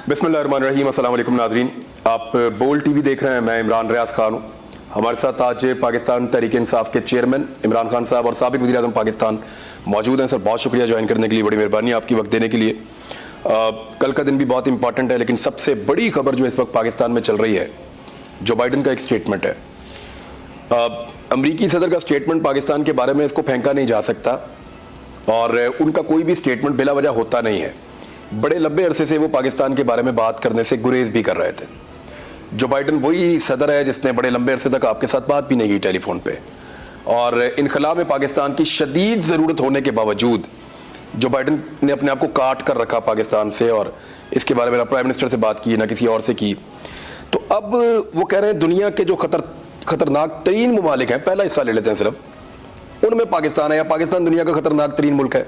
बिस्मिल्लाहिर्रहमानिर्रहीम। अस्सलाम वालेकुम नाज़रीन, आप बोल्ड टीवी देख रहे हैं। मैं इमरान रियाज खान हूँ। हमारे साथ आज पाकिस्तान तहरीक इंसाफ के चेयरमैन इमरान खान साहब और साबिक वज़ीर आज़म पाकिस्तान मौजूद हैं। सर, बहुत शुक्रिया ज्वाइन करने के लिए, बड़ी मेहरबानी आपकी वक्त देने के लिए। कल का दिन भी बहुत इंपॉर्टेंट है, लेकिन सबसे बड़ी खबर जो इस वक्त पाकिस्तान में चल रही है, जो बाइडन का एक स्टेटमेंट है। अमरीकी सदर का स्टेटमेंट पाकिस्तान के बारे में इसको फेंका नहीं जा सकता, और उनका कोई भी स्टेटमेंट बिला वजह होता नहीं है। बड़े लंबे अरसे से वो पाकिस्तान के बारे में बात करने से गुरेज भी कर रहे थे। जो बाइडन वही सदर है जिसने बड़े लंबे अरसे तक आपके साथ बात भी नहीं की टेलीफोन पे, और इनखला में पाकिस्तान की शदीद ज़रूरत होने के बावजूद जो बाइडन ने अपने आप को काट कर रखा पाकिस्तान से, और इसके बारे में ना प्राइम मिनिस्टर से बात की ना किसी और से की। तो अब वो कह रहे हैं दुनिया के जो खतरनाक तरीन ममालिक हैं, पहला हिस्सा ले लेते हैं सिर्फ, उनमें पाकिस्तान है, या पाकिस्तान दुनिया का खतरनाक तरीन मुल्क है।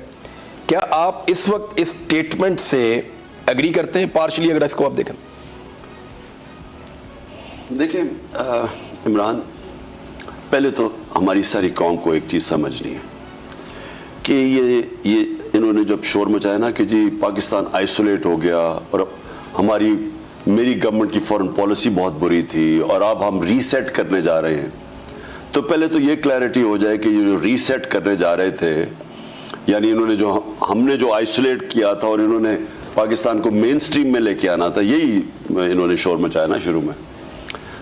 क्या आप इस वक्त इस स्टेटमेंट से एग्री करते हैं, पार्शली, अगर इसको आप देखें? देखिए इमरान, पहले तो हमारी सारी कौम को एक चीज़ समझनी है कि ये इन्होंने जब शोर मचाया ना कि जी पाकिस्तान आइसोलेट हो गया और मेरी गवर्नमेंट की फॉरेन पॉलिसी बहुत बुरी थी और अब हम रीसेट करने जा रहे हैं, तो पहले तो ये क्लैरिटी हो जाए कि ये जो रीसेट करने जा रहे थे, यानी हमने जो आइसोलेट किया था और इन्होंने पाकिस्तान को मेन स्ट्रीम में लेके आना था, यही इन्होंने शोर मचाया ना शुरू में।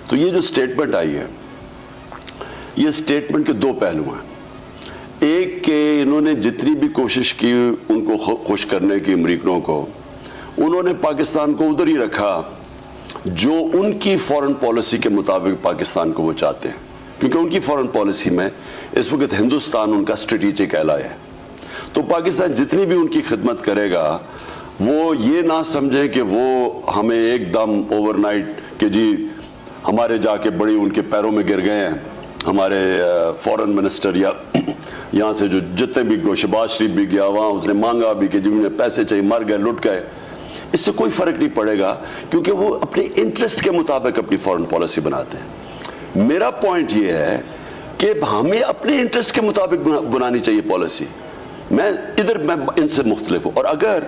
तो ये जो स्टेटमेंट आई है, ये स्टेटमेंट के दो पहलू हैं। एक के इन्होंने जितनी भी कोशिश की उनको खुश करने की अमरीकनों को, उन्होंने पाकिस्तान को उधर ही रखा जो उनकी फॉरेन पॉलिसी के मुताबिक पाकिस्तान को वो चाहते हैं, क्योंकि उनकी फॉरेन पॉलिसी में इस वक्त हिंदुस्तान उनका स्ट्रेटेजिक एलाय है। तो पाकिस्तान जितनी भी उनकी खिदमत करेगा, वो ये ना समझे कि वो हमें एकदम ओवरनाइट कि जी हमारे जाके बड़ी उनके पैरों में गिर गए हैं हमारे फॉरेन मिनिस्टर, या यहाँ से जो जितने भी शहबाज शरीफ भी गया वहाँ उसने मांगा भी कि जिन्हें पैसे चाहिए, मर गए, लुट गए। इससे कोई फ़र्क नहीं पड़ेगा, क्योंकि वो अपने इंटरेस्ट के मुताबिक अपनी फॉरेन पॉलिसी बनाते हैं। मेरा पॉइंट ये है कि हमें अपने इंटरेस्ट के मुताबिक बनानी चाहिए पॉलिसी। मैं इनसे मुख्तलिफ हूँ, और अगर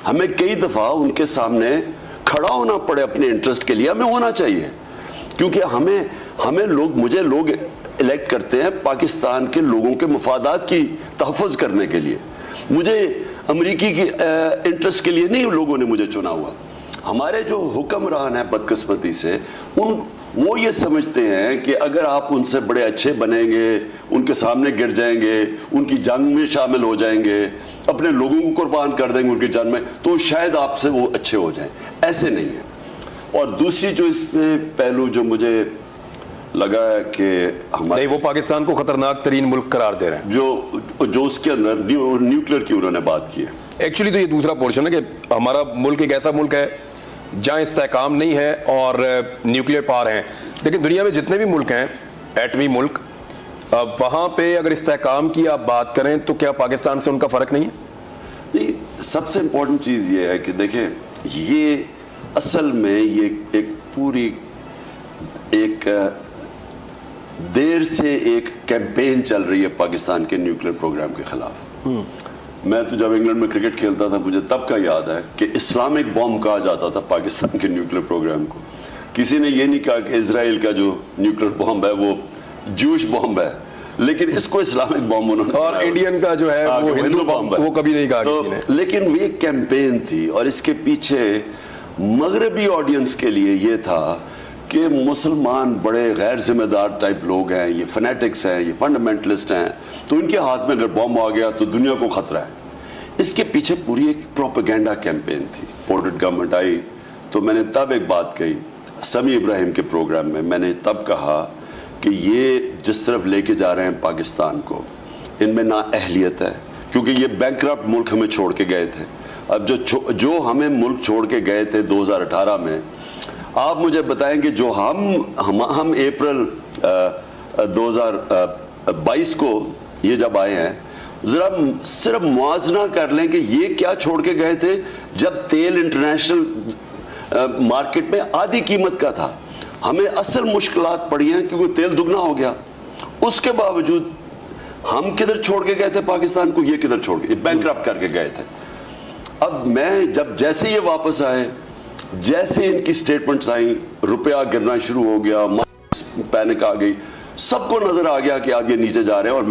हमें कई दफ़ा उनके सामने खड़ा होना पड़े अपने इंटरेस्ट के लिए, हमें होना चाहिए, क्योंकि मुझे लोग इलेक्ट करते हैं पाकिस्तान के लोगों के मफादात की तहफ़्फ़ुज़ करने के लिए। मुझे अमरीकी की इंटरेस्ट के लिए नहीं लोगों ने मुझे चुना हुआ। हमारे जो हुक्मरान हैं बदकिस्मती से, वो ये समझते हैं कि अगर आप उनसे बड़े अच्छे बनेंगे, उनके सामने गिर जाएंगे, उनकी जंग में शामिल हो जाएंगे, अपने लोगों को कुर्बान कर देंगे उनकी जंग में, तो शायद आपसे वो अच्छे हो जाएं। ऐसे नहीं है। और दूसरी जो इसमें पहलू जो मुझे लगा है कि हमारे वो पाकिस्तान को खतरनाक तरीन मुल्क करार दे रहे हैं, जो उसके अंदर न्यूक्लियर की उन्होंने बात की है। एक्चुअली तो ये दूसरा पोर्शन है कि हमारा मुल्क एक ऐसा मुल्क है जहाँ इस्तेहकाम नहीं है और न्यूक्लियर पावर हैं। लेकिन दुनिया में जितने भी मुल्क हैं एटमी मुल्क, वहाँ पे अगर इस्तेहकाम की आप बात करें तो क्या पाकिस्तान से उनका फ़र्क नहीं है? नहीं, सबसे इम्पोर्टेंट चीज़ ये है कि देखें, ये असल में ये एक देर से एक कैंपेन चल रही है पाकिस्तान के न्यूक्लियर प्रोग्राम के खिलाफ। मैं तो जब इंग्लैंड में क्रिकेट खेलता था, मुझे तब का याद है कि इस्लामिक बॉम्ब कहा जाता था पाकिस्तान के न्यूक्लियर प्रोग्राम को। किसी ने ये नहीं कहा कि इजराइल का जो न्यूक्लियर बॉम्ब है वो जूश बॉम्ब है, लेकिन इसको इस्लामिक बॉम्ब उन्होंने, और इंडियन का जो है वो हिंदू बॉम्ब है, वो कभी नहीं कहा किसी ने। लेकिन ये कैंपेन थी, और इसके पीछे मगरबी ऑडियंस के लिए ये था कि मुसलमान बड़े गैर जिम्मेदार टाइप लोग हैं, ये फनेटिक्स हैं, ये फंडामेंटलिस्ट हैं, तो इनके हाथ में अगर बॉम्ब आ गया तो दुनिया को खतरा है। इसके पीछे पूरी एक प्रोपेगेंडा कैंपेन थी। पोर्टेड गवर्नमेंट आई तो मैंने तब एक बात कही समी इब्राहिम के प्रोग्राम में, मैंने तब कहा कि ये जिस तरफ लेके जा रहे हैं पाकिस्तान को, इनमें ना अहलियत है, क्योंकि ये बैंकरप्ट मुल्क हमें छोड़ के गए थे। अब जो हमें मुल्क छोड़ के गए थे 2018 में, आप मुझे बताएंगे जो हम अप्रैल 2022 को ये जब आए हैं, ज़रा सिर्फ मुआवजा कर लें कि ये क्या छोड़ के गए थे, जब तेल इंटरनेशनल मार्केट में आधी कीमत का था। हमें असल मुश्किलात पड़ी हैं क्योंकि तेल दुगना हो गया। उसके बावजूद हम किधर छोड़ के गए थे पाकिस्तान को, ये किधर छोड़ के बैंकरप्ट करके गए थे। अब मैं जैसे ये वापस आए, जैसे इनकी स्टेटमेंट्स आई, रुपया गिरना शुरू हो गया, पैनिक आ गई, सबको नजर आ गया कि अब ये नीचे जा रहे हैं। और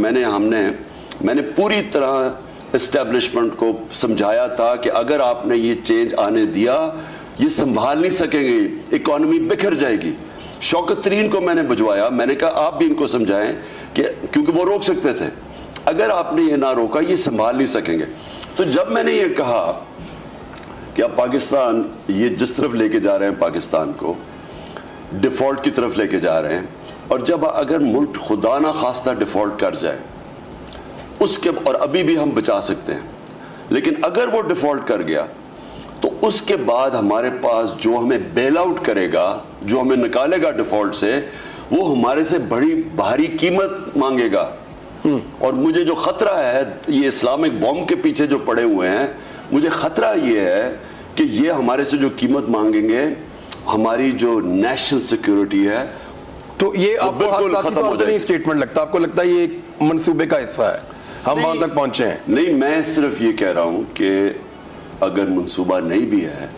मैंने पूरी तरह एस्टेब्लिशमेंट को समझाया था कि अगर आपने ये चेंज आने दिया, ये संभाल नहीं सकेंगे, इकोनॉमी बिखर जाएगी। शौकत तरीन को मैंने भिजवाया, मैंने कहा आप भी इनको समझाएं कि क्योंकि वो रोक सकते थे, अगर आपने ये ना रोका ये संभाल नहीं सकेंगे। तो जब मैंने ये कहा कि अब पाकिस्तान ये जिस तरफ लेके जा रहे हैं, पाकिस्तान को डिफॉल्ट की तरफ लेके जा रहे हैं, और जब अगर मुल्क खुदा ना खास्ता डिफॉल्ट कर जाए उसके, और अभी भी हम बचा सकते हैं, लेकिन अगर वो डिफॉल्ट कर गया तो उसके बाद हमारे पास जो हमें बेल आउट करेगा, जो हमें निकालेगा डिफॉल्ट से, वो हमारे से बड़ी भारी कीमत मांगेगा। और मुझे जो खतरा है, ये इस्लामिक बॉम्ब के पीछे जो पड़े हुए हैं, मुझे खतरा ये है कि ये हमारे से जो कीमत मांगेंगे, हमारी जो नेशनल सिक्योरिटी है, तो ये आपको हादसाती तौर पे नहीं स्टेटमेंट लगता? आपको लगता है ये एक मंसूबे का हिस्सा है, हम वहां तक पहुंचे हैं? नहीं, मैं सिर्फ ये कह रहा हूं कि अगर मंसूबा नहीं भी है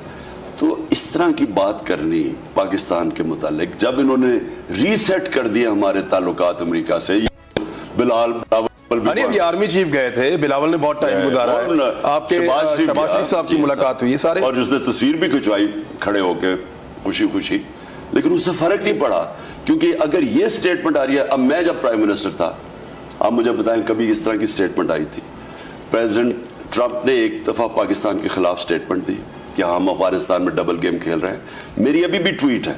तो इस तरह की बात करनी पाकिस्तान के मुतालिक, जब इन्होंने रीसेट कर दिया हमारे ताल्लुकात अमेरिका से, बिलावल अभी आर्मी चीफ गए थे, बिलावल ने बहुत टाइम गुजारा है, आपके शहबाज शरीफ साहब की मुलाकात हुई है सारे, और उसने तस्वीर भी खिंचवाई खड़े होके खुशी खुशी, लेकिन उससे फर्क नहीं पड़ा। क्योंकि अगर ये स्टेटमेंट आ रही है, अब मैं जब प्राइम मिनिस्टर था, आप मुझे बताएं कभी इस तरह की स्टेटमेंट आई थी? प्रेसिडेंट ट्रंप ने एक दफा पाकिस्तान के खिलाफ स्टेटमेंट दी कि हम अफगानिस्तान में डबल गेम खेल रहे हैं। मेरी अभी भी ट्वीट है,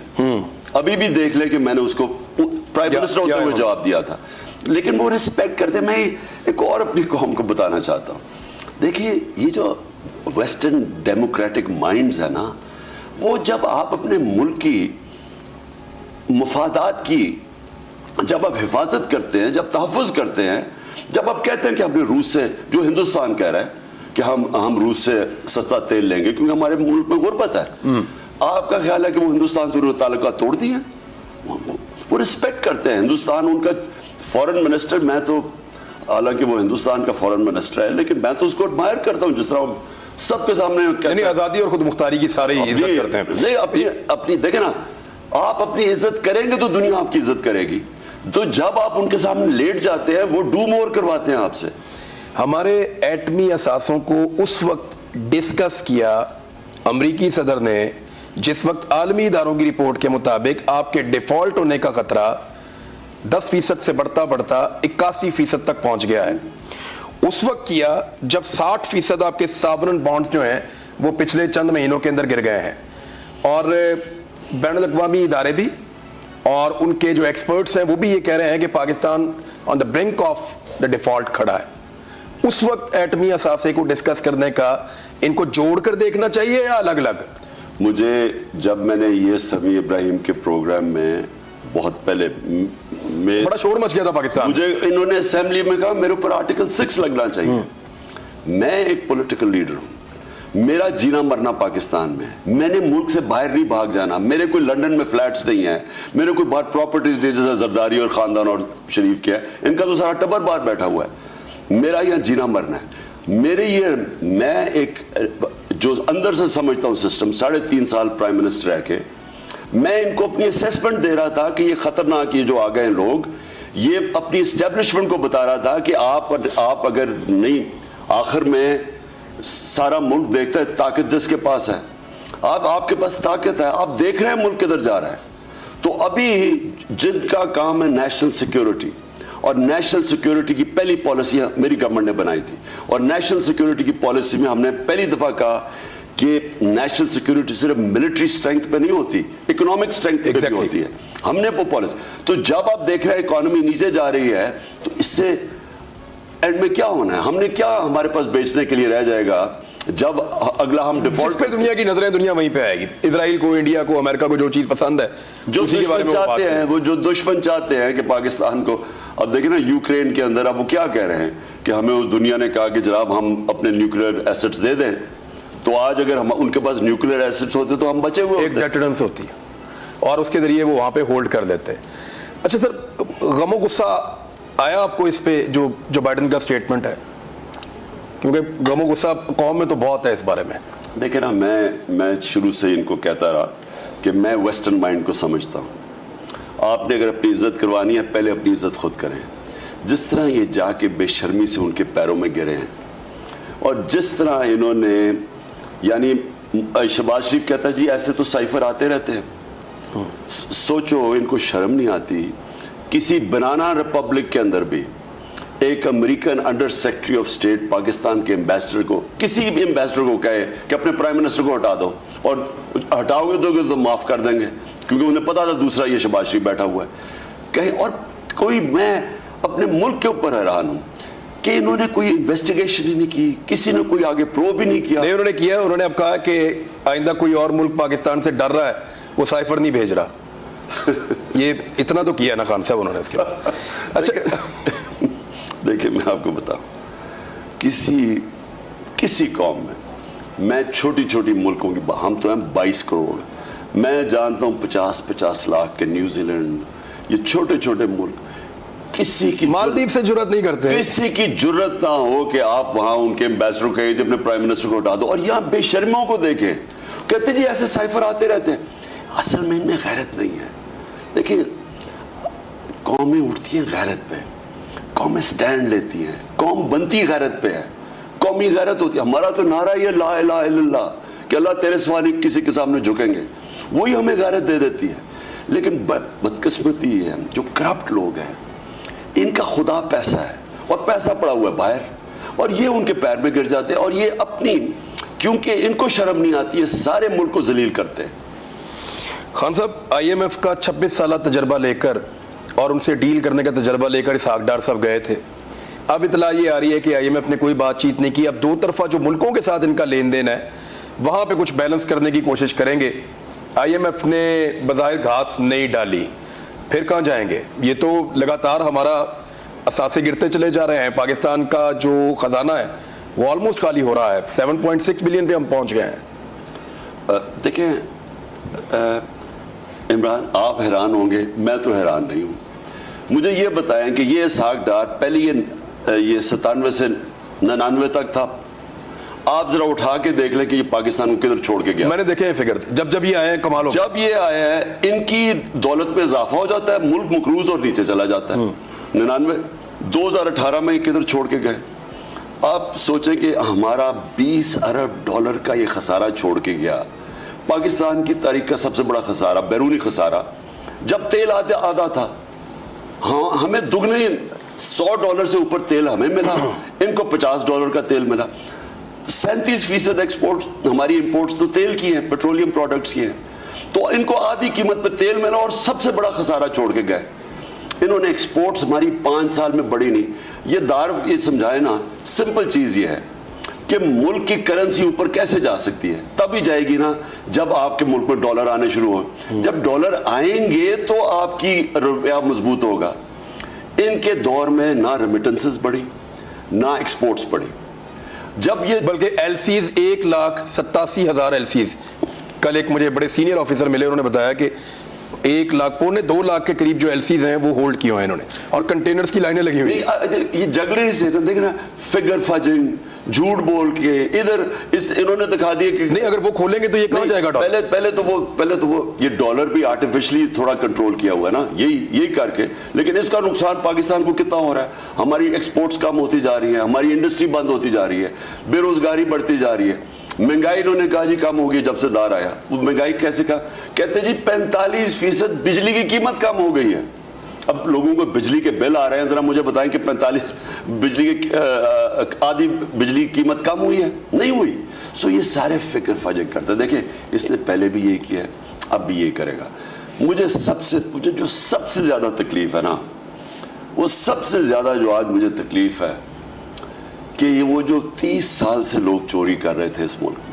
अभी भी देख ले कि मैंने उसको प्राइम मिनिस्टर होते हुए जवाब दिया था। लेकिन वो रिस्पेक्ट करते। मैं एक और अपनी कौम को बताना चाहता हूँ, देखिए ये जो वेस्टर्न डेमोक्रेटिक माइंड्स है ना, वो जब आप अपने मुल्क की मफादात की जब आप हिफाजत करते हैं, जब तहफ़्फ़ुज़ करते हैं, जब आप कहते हैं कि हमने रूस से, जो हिंदुस्तान कह रहा है कि हम रूस से सस्ता तेल लेंगे क्योंकि हमारे मुल्क में गुर्बत है, आपका ख्याल है कि वो हिंदुस्तान से उन्होंने ताल्लुकात तोड़ दिए? वो रिस्पेक्ट करते हैं हिंदुस्तान, उनका फॉरेन मिनिस्टर, मैं तो हालांकि वो हिंदुस्तान का फॉरेन मिनिस्टर है, लेकिन मैं तो उसको एडमायर करता हूँ जिस तरह सबके सामने आज़ादी और खुद मुख्तारी की सारी इज्जत करते हैं। नहीं, अपनी देखे ना, आप अपनी इज्जत करेंगे तो दुनिया आपकी इज्जत करेगी। तो जब आप उनके सामने लेट जाते हैं, वो डू मोर करवाते हैं आपसे। हमारे एटमी असासों को उस वक्त डिस्कस किया अमरीकी सदर ने जिस वक्त आलमी इदारों की रिपोर्ट के मुताबिक आपके डिफॉल्ट होने का खतरा 10% से बढ़ता बढ़ता 81% तक पहुंच गया है। उस वक्त किया जब 60% आपके सॉवरेन बॉन्ड्स जो हैं वो पिछले चंद महीनों के अंदर गिर गए हैं, और बैनुल-अक़वामी इदारे भी और उनके जो एक्सपर्ट्स हैं वो भी ये कह रहे हैं कि Pakistan on the brink of the default खड़ा है। उस वक्त एटमी असासे को डिस्कस करने का इनको जोड़कर देखना चाहिए या अलग अलग? मुझे जब मैंने ये समी इब्राहिम के प्रोग्राम में बहुत पहले बड़ा शोर मच गया था पाकिस्तान, मुझे इन्होंने असेंबली में कहा मेरे ऊपर आर्टिकल 6 लगना चाहिए। मैं एक पॉलिटिकल लीडर हूं, मेरा जीना मरना पाकिस्तान में है, मैंने मुल्क से बाहर नहीं भाग जाना, मेरे कोई लंदन में फ्लैट्स नहीं है, मेरे कोई बाहर प्रॉपर्टीज नहीं जैसे जरदारी और खानदान और शरीफ के है, इनका तो सारा टब्बर बाहर बैठा हुआ है। मेरा यहाँ जीना मरना है, मेरे ये मैं एक जो अंदर से समझता हूँ सिस्टम, 3.5 साल प्राइम मिनिस्टर रह के मैं इनको अपनी असेसमेंट दे रहा था कि ये खतरनाक, ये जो आ गए लोग, ये अपनी एस्टेब्लिशमेंट को बता रहा था कि आप अगर नहीं, आखिर में सारा मुल्क देखता है ताकत जिसके पास है, आपके पास ताकत है, आप देख रहे हैं मुल्क किधर जा रहा है। तो अभी जिनका काम है नेशनल सिक्योरिटी, और नेशनल सिक्योरिटी की पहली पॉलिसी मेरी गवर्नमेंट ने बनाई थी, और नेशनल सिक्योरिटी की पॉलिसी में हमने पहली दफा कहा कि नेशनल सिक्योरिटी सिर्फ मिलिट्री स्ट्रेंथ पे नहीं होती, इकोनॉमिक स्ट्रेंथ पे भी होती है। हमने वो पॉलिसी, तो जब आप देख रहे हैं इकोनॉमी नीचे जा रही है, तो इससे एंड में क्या होना है? हमने क्या हमारे पास बेचने के लिए रह जाएगा जब अगला हम डिफॉल्ट पे दुनिया की नजरें दुनिया वहीं पे आएगी। इजराइल को, इंडिया को, अमेरिका को जो चीज पसंद है, जो दुश्मन चाहते हैं, वो जो दुश्मन चाहते हैं कि पाकिस्तान को, अब देखिए ना यूक्रेन के अंदर अब वो क्या कह रहे हैं कि हमें उस दुनिया ने कहा कि जनाब हम अपने न्यूक्लियर एसेट्स दे दें, तो आज अगर हम उनके पास न्यूक्लियर एसेट्स होते तो हम बचे हुए होते। एक डेटरेंस होती है और उसके जरिए वो वहां पे होल्ड कर लेते हैं। अच्छा सर, गमो गुस्सा आया आपको इस पे जो बाइडेन का स्टेटमेंट है? क्योंकि गमो गुस्सा कौम में तो बहुत है इस बारे में। دیکھیں نا, میں شروع سے ان کو کہتا رہا کہ میں ویسٹرن مائنڈ کو سمجھتا ہوں. آپ نے اگر اپنی عزت کروانی ہے پہلے اپنی عزت خود کریں. جس طرح یہ جا کے بے شرمی سے ان کے پیروں میں گرے ہیں, اور جس طرح انہوں نے, یعنی شہباز شریف کہتا ہے جی ایسے تو سائفر آتے رہتے ہیں. سوچو ان کو شرم نہیں آتی. کسی بنانا ریپبلک کے اندر بھی ایک American under secretary of state Pakistan کے ایمبیسڈر کو, کسی بھی ایمبیسڈر کو کہے کہ اپنے پرائم منسٹر کو ہٹا دو, اور ہٹاؤ گے تو معاف کر دیں گے, کیونکہ انہیں پتا تھا دوسرا یہ شہباز شریف بیٹھا ہوا ہے کہیں. اور کوئی, میں اپنے ملک کے اوپر حیران ہوں کہ انہوں نے کوئی انویسٹیگیشن ہی نہیں کی, کسی نے کوئی آگے پروب ہی نہیں کیا. نہیں, انہوں نے کیا. انہوں نے اب کہا کہ آئندہ کوئی اور ملک پاکستان سے ڈر رہا ہے وہ سائفر نہیں بھیج رہا. یہ اتنا تو کیا نا خان صاحب انہوں نے اس کے بعد. اچھا دیکھیں میں آپ کو بتاؤں, کسی قوم میں چھوٹی چھوٹی ملکوں کی, ہم تو ہیں 22 کروڑ, میں جانتا ہوں 50 لاکھ کے نیوزی لینڈ, یہ چھوٹے چھوٹے ملک, کسی کی مالدیپ سے جرت نہیں کرتے, کسی کی جرت نہ ہو کہ آپ وہاں ان کے ایمبیسڈر کو کہیں اپنے پرائم منسٹر کو ہٹا دو. اور یہاں بے شرمیوں کو دیکھیں, کہتے جی ایسے سائفر آتے رہتے ہیں. اصل میں ان میں غیرت نہیں ہے. دیکھیں قومیں اٹھتی ہیں غیرت پہ, قومیں سٹینڈ لیتی ہیں, قوم بنتی غیرت پہ ہے, قومی غیرت ہوتی ہے. ہمارا تو نعرہ یہ لا الہ الا اللہ کہ اللہ تیرے سوا نہیں کسی کے سامنے جھکیں گے, وہی ہمیں غیرت دے دیتی ہے. لیکن بدقسمتی یہ ہے جو کرپٹ لوگ ہیں, ان کا خدا پیسہ ہے, اور پیسہ پڑا ہوا ہے باہر, اور یہ ان کے پیر میں گر جاتے ہیں, اور یہ اپنی, کیونکہ ان کو شرم نہیں آتی ہے, سارے ملک کو ذلیل کرتے ہیں. خان صاحب, آئی ایم ایف کا 26 سالہ تجربہ لے کر اور ان سے ڈیل کرنے کا تجربہ لے کر اسحاق ڈار صاحب گئے تھے. اب اطلاع یہ آ رہی ہے کہ آئی ایم ایف نے کوئی بات چیت نہیں کی. اب دو طرفہ جو ملکوں کے ساتھ ان کا لین دین ہے وہاں پہ کچھ بیلنس کرنے کی کوشش کریں گے. آئی ایم ایف نے بظاہر گھاس نہیں ڈالی, پھر کہاں جائیں گے؟ یہ تو لگاتار ہمارا اثاثے گرتے چلے جا رہے ہیں. پاکستان کا جو خزانہ ہے وہ آلموسٹ خالی ہو رہا ہے. 7.6 بلین پہ ہم پہنچ گئے ہیں. دیکھیں عمران, آپ حیران ہوں گے, میں تو حیران نہیں ہوں. مجھے یہ بتائیں کہ یہ اسحاق ڈار پہلے یہ 97 سے 99 تک تھا. آپ ذرا اٹھا کے دیکھ لیں کہ یہ پاکستان کو کدھر چھوڑ کے گیا. میں نے دیکھے ہیں فگرز, جب یہ آئے ہیں کمال ہو. جب یہ آئے ہیں ان کی دولت میں اضافہ ہو جاتا ہے, ملک مقروض اور نیچے چلا جاتا ہے. 99 2018 میں یہ کدھر چھوڑ کے گئے. آپ سوچیں کہ ہمارا 20 ارب ڈالر کا یہ خسارہ چھوڑ کے گیا. پاکستان کی تاریخ کا سب سے بڑا خسارہ, بیرونی خسارہ. جب تیل آدھا تھا, ہاں ہمیں دگنے $100 سے اوپر تیل ہمیں ملا, ان کو $50 کا تیل ملا. 37% ایکسپورٹ ہماری امپورٹس تو تیل کی ہیں, پیٹرولیم پروڈکٹس کی ہیں. تو ان کو آدھی قیمت پہ تیل ملا اور سب سے بڑا خسارہ چھوڑ کے گئے. انہوں نے ایکسپورٹس ہماری 5 سال میں بڑھی نہیں. یہ سمجھائے نا, سمپل چیز یہ ہے کہ ملک کی کرنسی اوپر کیسے جا سکتی ہے. تبھی جائے گی نا جب آپ کے ملک میں ڈالر آنے شروع ہو. جب ڈالر آئیں گے تو آپ کی روپیہ مضبوط ہوگا. ان کے دور میں نہ ریمیٹنسز بڑھی نہ ایکسپورٹس بڑھی. جب یہ بلکہ ایل سیز 1,87,000 ایل سیز, کل ایک مجھے بڑے سینئر آفیسر ملے, انہوں نے بتایا کہ 1 لاکھ 2 لاکھ کے قریب جو ایل سیز ہیں وہ ہولڈ کیے ہوئے ہیں انہوں نے, اور کنٹینرز کی لائنیں لگی ہوئی ہیں. یہ جگلے سے دیکھنا, فگر فجنگ, جھوٹ بول کے ادھر انہوں نے دکھا دیا کہ نہیں, اگر وہ کھولیں گے تو یہ کہاں جائے گا ڈالر. پہلے تو وہ یہ ڈالر بھی آرٹیفیشلی تھوڑا کنٹرول کیا ہوا ہے نا, یہی کر کے. لیکن اس کا نقصان پاکستان کو کتنا ہو رہا ہے. ہماری ایکسپورٹس کم ہوتی جا رہی ہیں, ہماری انڈسٹری بند ہوتی جا رہی ہے, بے روزگاری بڑھتی جا رہی ہے. مہنگائی انہوں نے کہا جی کم ہوگی جب سے دار آیا. وہ مہنگائی کیسے کہا, کہتے جی 45% بجلی کی قیمت کم ہو گئی ہے. اب لوگوں کو بجلی کے بل آ رہے ہیں, ذرا مجھے بتائیں کہ 45 بجلی کی آدھی بجلی کی قیمت کم ہوئی ہے؟ نہیں ہوئی. سو یہ سارے فکر فجر کرتے. دیکھیں اس نے پہلے بھی یہ کیا ہے, اب بھی یہ کرے گا. مجھے جو سب سے زیادہ تکلیف ہے نا, وہ سب سے زیادہ جو آج مجھے تکلیف ہے کہ وہ جو 30 سال سے لوگ چوری کر رہے تھے اس ملک میں.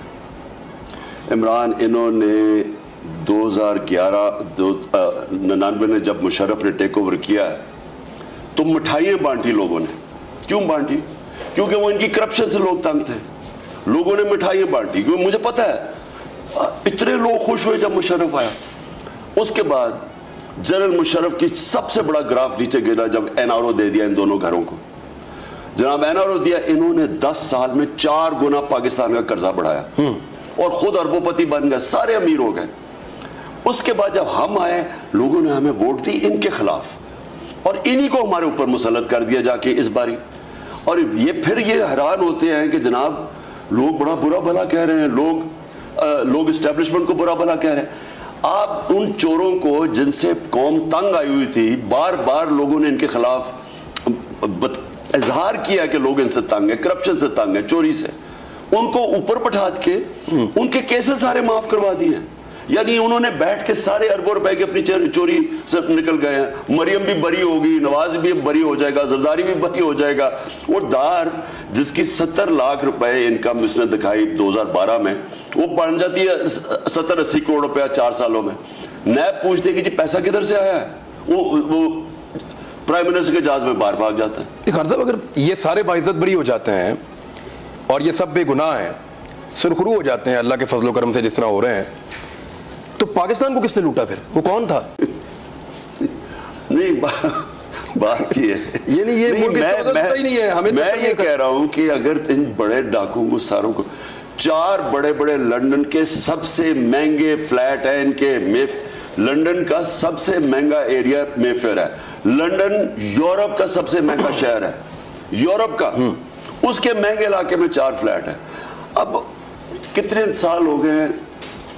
عمران, انہوں نے 99 میں جب مشرف نے ٹیک اوور کیا ہے تو مٹھائیاں بانٹی لوگوں نے. کیوں بانٹی؟ کیونکہ وہ ان کی کرپشن سے لوگ تنگ تھے. لوگوں نے مٹھائیاں بانٹی, کیونکہ مجھے پتا ہے اتنے لوگ خوش ہوئے جب مشرف آیا. اس کے بعد جنرل مشرف کی سب سے بڑا گراف نیچے گرا جب این آر او دے دیا ان دونوں گھروں کو. جناب این آر او دیا, انہوں نے 10 سال میں 4 گنا پاکستان کا قرضہ بڑھایا. اور خود اربوپتی بن گئے, سارے امیر ہو گئے. اس کے بعد جب ہم آئے, لوگوں نے ہمیں ووٹ دی ان کے خلاف, اور انہی کو ہمارے اوپر مسلط کر دیا جا کے اس باری. اور یہ پھر یہ حیران ہوتے ہیں کہ جناب لوگ بڑا برا بھلا کہہ رہے ہیں, لوگ اسٹیبلشمنٹ کو برا بھلا کہہ رہے ہیں. آپ ان چوروں کو جن سے قوم تنگ آئی ہوئی تھی, بار بار لوگوں نے ان کے خلاف اظہار کیا کہ لوگ ان سے تنگ ہیں, کرپشن سے تنگ ہیں, چوری سے, ان کو اوپر بٹھا کے ان کے کیسز سارے معاف کروا دیے. یعنی انہوں نے بیٹھ کے سارے اربوں روپے کے اپنی چوری سے نکل گئے ہیں. مریم بھی بری ہوگی, نواز بھی بری ہو جائے گا, زرداری بھی بری ہو جائے گا. وہ دار جس کی 70 لاکھ روپے انکم اس نے دکھائی 2012 میں, وہ بن جاتی ہے 70-80 کروڑ روپیہ 4 سالوں میں. نیب پوچھتے کہ جی پیسہ کدھر سے آیا ہے, وہ پرائم منسٹر کے جہاز میں باہر بھاگ جاتا ہے. خان صاحب اگر یہ سارے باعزت بری ہو جاتے ہیں اور یہ سب بے گناہ ہیں, سرخرو ہو جاتے ہیں اللہ کے فضل و کرم سے جس طرح ہو رہے ہیں, تو پاکستان کو کس نے لوٹا پھر؟ وہ کون تھا؟ نہیں بات یہ ہے, یعنی یہ ملک ہی نہیں ہے. ہمیں میں یہ کہہ رہا ہوں کہ اگر ان بڑے ڈاکوؤں کو ساروں کو 4 بڑے بڑے لنڈن کے سب سے مہنگے فلیٹ ہیں ان کے, لنڈن کا سب سے مہنگا ایریا مے فیئر ہے, لنڈن یورپ کا سب سے مہنگا شہر ہے, یورپ کا, اس کے مہنگے علاقے میں 4 فلیٹ ہیں. اب کتنے سال ہو گئے ہیں,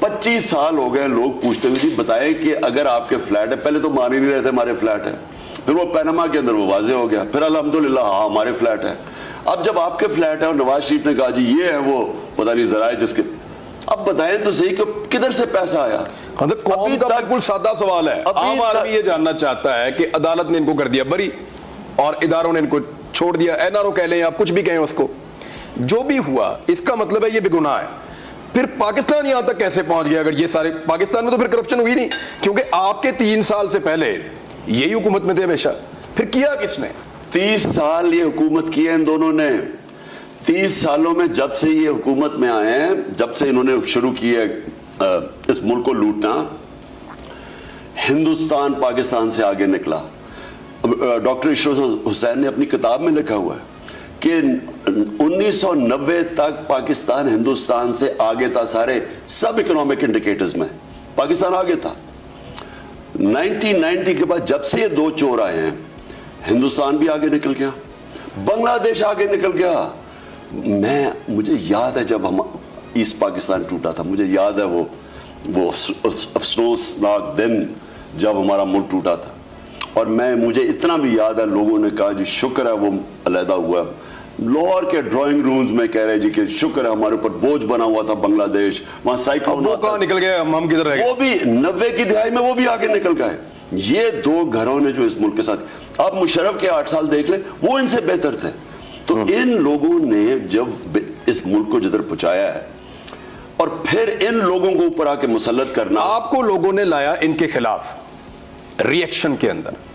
25 سال ہو گئے لوگ پوچھتے ہوئے جی بتائیں کہ اگر آپ کے فلیٹ ہے, پہلے تو مان ہی نہیں رہے تھے ہمارے فلیٹ ہے, پھر وہ پینما کے اندر وہ واضح ہو گیا, پھر الحمدللہ ہاں ہمارے فلیٹ ہے. اب جب آپ کے فلیٹ ہے اور نواز شریف نے کہا جی یہ ہے وہ پتہ نہیں ذرائع جس کے, اب بتائیں تو صحیح کہ کدھر سے پیسہ آیا. قوم کا بالکل سادہ سوال ہے, عام آدمی یہ جاننا چاہتا ہے کہ عدالت نے ان کو کر دیا بری اور اداروں نے ان کو چھوڑ دیا, این آر او کہہ لیں آپ کچھ بھی کہیں اس کو, جو بھی ہوا اس کا مطلب ہے یہ بے گناہ ہے. پھر پاکستان یہاں تک کیسے پہنچ گیا؟ اگر یہ سارے پاکستان میں تو پھر کرپشن ہوئی نہیں, کیونکہ آپ کے 3 سال سے پہلے یہی حکومت میں تھے ہمیشہ, پھر کیا کس نے؟ 30 سال یہ حکومت کی ہے ان دونوں نے. 30 سالوں میں جب سے یہ حکومت میں آئے ہیں, جب سے انہوں نے شروع کی ہے اس ملک کو لوٹنا, ہندوستان پاکستان سے آگے نکلا. ڈاکٹر اشرف حسین نے اپنی کتاب میں لکھا ہوا ہے کہ 1990 تک پاکستان ہندوستان سے آگے تھا, سارے سب اکنامک انڈیکیٹرز میں پاکستان آگے تھا. 1990 کے بعد جب سے یہ 2 چور آئے ہیں, ہندوستان بھی آگے نکل گیا, بنگلہ دیش آگے نکل گیا. مجھے یاد ہے جب ہم ایسٹ پاکستان ٹوٹا تھا, مجھے یاد ہے وہ افسوسناک دن جب ہمارا ملک ٹوٹا تھا, اور مجھے اتنا بھی یاد ہے لوگوں نے کہا جی شکر ہے وہ علیحدہ ہوا. لاہور کے ڈرائنگ رومز میں کہہ رہے جی کہ شکر ہے ہمارے اوپر بوجھ بنا ہوا تھا بنگلہ دیش, وہاں سائیکلون, وہ کہاں نکل گئے, ہم کدھر رہ گئے؟ وہ بھی 90 کی دہائی میں وہ بھی آگے نکل گئے. یہ 2 گھروں نے جو اس ملک کے ساتھ, آپ مشرف کے 8 سال دیکھ لیں, وہ ان سے بہتر تھے. تو ان لوگوں نے جب اس ملک کو جدھر پہنچایا ہے, اور پھر ان لوگوں کو اوپر آ کے مسلط کرنا. آپ کو لوگوں نے لایا ان کے خلاف ریئیکشن کے اندر,